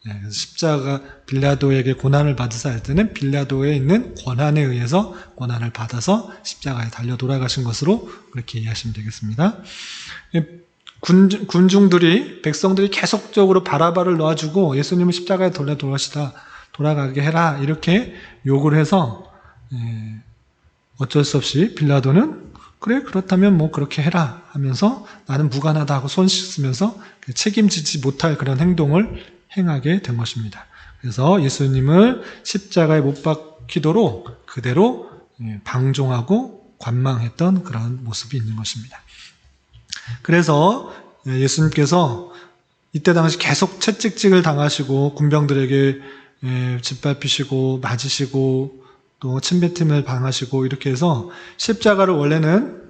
그래서 십자가 빌라도에게 고난을 받으사 할 때는 빌라도에 있는 권한에 의해서 고난을 받아서 십자가에 달려 돌아가신 것으로 그렇게 이해하시면 되겠습니다. 군중들이 백성들이 계속적으로 바라바를 놓아주고 예수님을 십자가에 돌아가게 해라 이렇게 요구를 해서 어쩔 수 없이 빌라도는 그래 그렇다면 뭐 그렇게 해라 하면서 나는 무관하다 하고 손 씻으면서 책임지지 못할 그런 행동을 행하게 된 것입니다. 그래서 예수님을 십자가에 못 박히도록 그대로 방종하고 관망했던 그런 모습이 있는 것입니다. 그래서 예수님께서 이때 당시 계속 채찍질을 당하시고 군병들에게 짓밟히시고 맞으시고 또 침뱉음을 당하시고 이렇게 해서 십자가를 원래는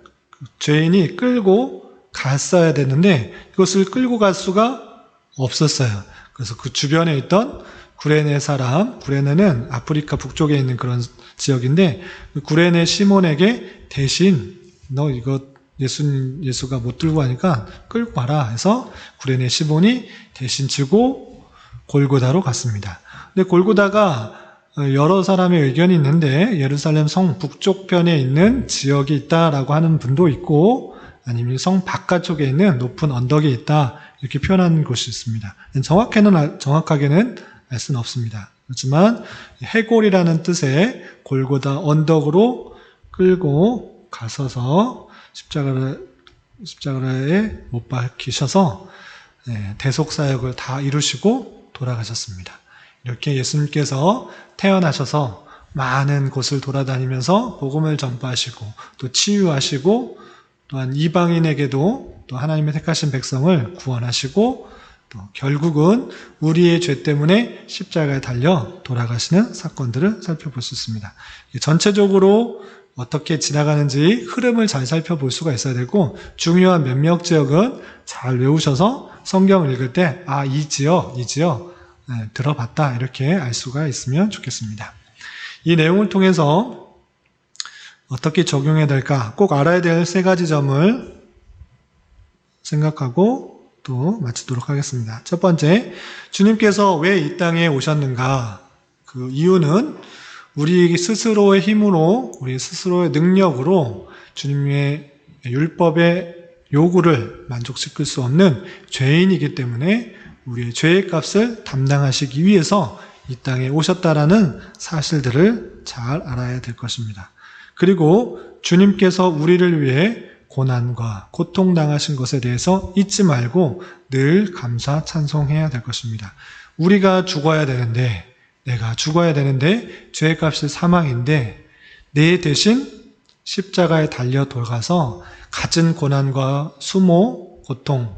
죄인이 끌고 갔어야 되는데 이것을 끌고 갈 수가 없었어요. 그래서 그 주변에 있던 구레네 사람, 구레네는 아프리카 북쪽에 있는 그런 지역인데 구레네 시몬에게 대신 너 이거 예수가 못 들고 가니까 끌고 가라 해서 구레네 시몬이 대신 지고 골고다로 갔습니다. 근데 골고다가 여러 사람의 의견이 있는데 예루살렘 성 북쪽편에 있는 지역이 있다라고 하는 분도 있고 아니면 성 바깥쪽에 있는 높은 언덕이 있다 이렇게 표현하는 곳이 있습니다. 정확하게는 알 수는 없습니다. 그렇지만 해골이라는 뜻의 골고다 언덕으로 끌고 가서서 십자가에 못 박히셔서 대속사역을 다 이루시고 돌아가셨습니다. 이렇게 예수님께서 태어나셔서 많은 곳을 돌아다니면서 복음을 전파하시고 또 치유하시고 또한 이방인에게도 또 하나님의 택하신 백성을 구원하시고 또 결국은 우리의 죄 때문에 십자가에 달려 돌아가시는 사건들을 살펴볼 수 있습니다. 전체적으로 어떻게 지나가는지 흐름을 잘 살펴볼 수가 있어야 되고 중요한 몇몇 지역은 잘 외우셔서 성경을 읽을 때 이 지역 들어봤다 이렇게 알 수가 있으면 좋겠습니다. 이 내용을 통해서 어떻게 적용해야 될까 꼭 알아야 될 3가지 점을 생각하고 또 마치도록 하겠습니다. 첫 번째, 주님께서 왜 이 땅에 오셨는가? 그 이유는 우리 스스로의 힘으로 우리 스스로의 능력으로 주님의 율법의 요구를 만족시킬 수 없는 죄인이기 때문에 우리의 죄의 값을 담당하시기 위해서 이 땅에 오셨다라는 사실들을 잘 알아야 될 것입니다. 그리고 주님께서 우리를 위해 고난과 고통당하신 것에 대해서 잊지 말고 늘 감사 찬송해야 될 것입니다. 우리가 죽어야 되는데 내가 죽어야 되는데 죄의 값이 사망인데 내 대신 십자가에 달려 돌아가서 갖은 고난과 수모, 고통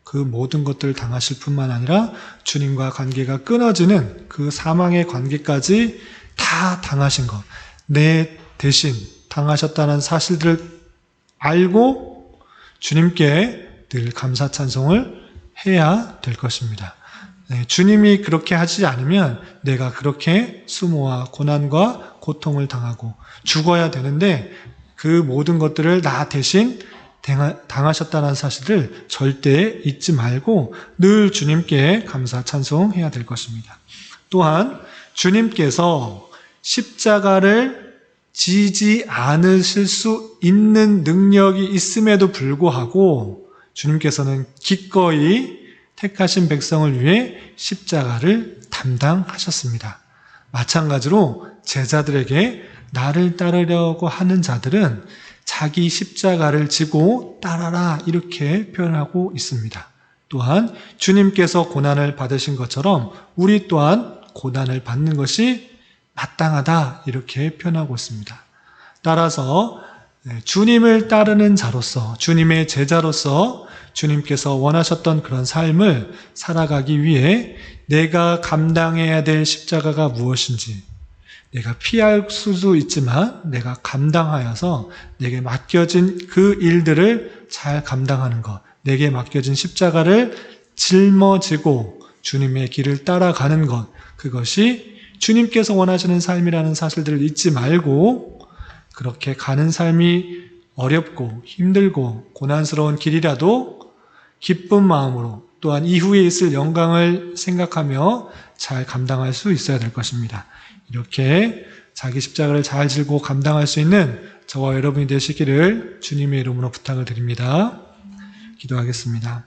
그 모든 것들을 당하실 뿐만 아니라 주님과 관계가 끊어지는 그 사망의 관계까지 다 당하신 것, 내 대신 당하셨다는 사실들을 알고 주님께 늘 감사 찬송을 해야 될 것입니다. 주님이 그렇게 하지 않으면 내가 그렇게 수모와 고난과 고통을 당하고 죽어야 되는데 그 모든 것들을 나 대신 당하셨다는 사실을 절대 잊지 말고 늘 주님께 감사 찬송해야 될 것입니다. 또한 주님께서 십자가를 지지 않으실 수 있는 능력이 있음에도 불구하고 주님께서는 기꺼이 택하신 백성을 위해 십자가를 담당하셨습니다. 마찬가지로 제자들에게 나를 따르려고 하는 자들은 자기 십자가를 지고 따라라 이렇게 표현하고 있습니다. 또한 주님께서 고난을 받으신 것처럼 우리 또한 고난을 받는 것이 마땅하다 이렇게 표현하고 있습니다. 따라서 주님을 따르는 자로서, 주님의 제자로서 주님께서 원하셨던 그런 삶을 살아가기 위해 내가 감당해야 될 십자가가 무엇인지, 내가 피할 수도 있지만 내가 감당하여서 내게 맡겨진 그 일들을 잘 감당하는 것, 내게 맡겨진 십자가를 짊어지고 주님의 길을 따라가는 것, 그것이 주님께서 원하시는 삶이라는 사실들을 잊지 말고 그렇게 가는 삶이 어렵고 힘들고 고난스러운 길이라도 기쁜 마음으로 또한 이후에 있을 영광을 생각하며 잘 감당할 수 있어야 될 것입니다. 이렇게 자기 십자가를 잘 지고 감당할 수 있는 저와 여러분이 되시기를 주님의 이름으로 부탁을 드립니다. 기도하겠습니다.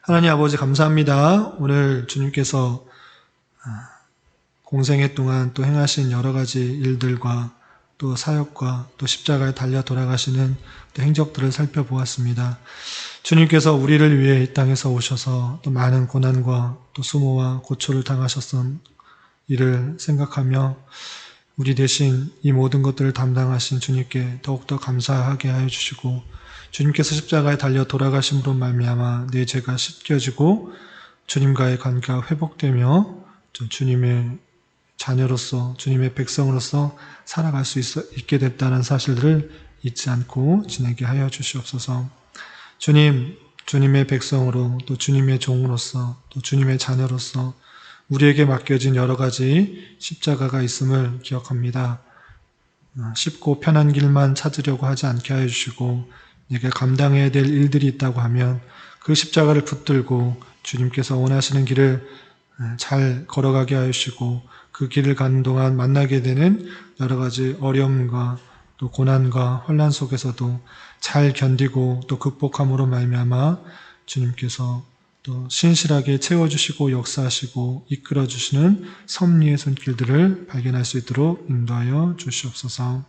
하나님 아버지 감사합니다. 오늘 주님께서 공생애 동안 또 행하신 여러 가지 일들과 또 사역과 또 십자가에 달려 돌아가시는 또 행적들을 살펴보았습니다. 주님께서 우리를 위해 이 땅에서 오셔서 또 많은 고난과 또 수모와 고초를 당하셨던 이를 생각하며 우리 대신 이 모든 것들을 담당하신 주님께 더욱더 감사하게 하여 주시고, 주님께서 십자가에 달려 돌아가심으로 말미암아 내 죄가 씻겨지고 주님과의 관계가 회복되며 주님의 자녀로서 주님의 백성으로서 살아갈 수 있게 됐다는 사실들을 잊지 않고 지내게 하여 주시옵소서. 주님, 주님의 백성으로 또 주님의 종으로서 또 주님의 자녀로서 우리에게 맡겨진 여러 가지 십자가가 있음을 기억합니다. 쉽고 편한 길만 찾으려고 하지 않게 하여 주시고, 내가 감당해야 될 일들이 있다고 하면 그 십자가를 붙들고 주님께서 원하시는 길을 잘 걸어가게 하여 주시고, 그 길을 가는 동안 만나게 되는 여러 가지 어려움과 또 고난과 혼란 속에서도 잘 견디고 또 극복함으로 말미암아 주님께서 또 신실하게 채워주시고 역사하시고 이끌어주시는 섭리의 손길들을 발견할 수 있도록 인도하여 주시옵소서.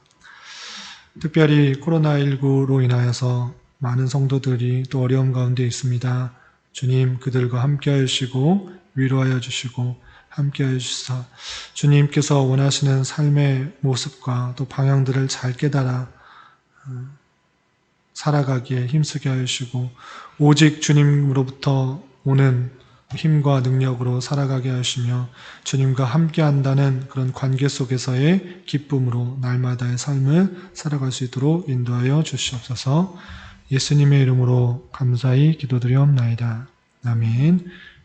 특별히 코로나19로 인하여서 많은 성도들이 또 어려움 가운데 있습니다. 주님, 그들과 함께하여 주시고 위로하여 주시고 함께하여 주시사 주님께서 원하시는 삶의 모습과 또 방향들을 잘 깨달아 살아가기에 힘쓰게 하여 주시고, 오직 주님으로부터 오는 힘과 능력으로 살아가게 하시며 주님과 함께한다는 그런 관계 속에서의 기쁨으로 날마다의 삶을 살아갈 수 있도록 인도하여 주시옵소서. 예수님의 이름으로 감사히 기도드리옵나이다. 아멘.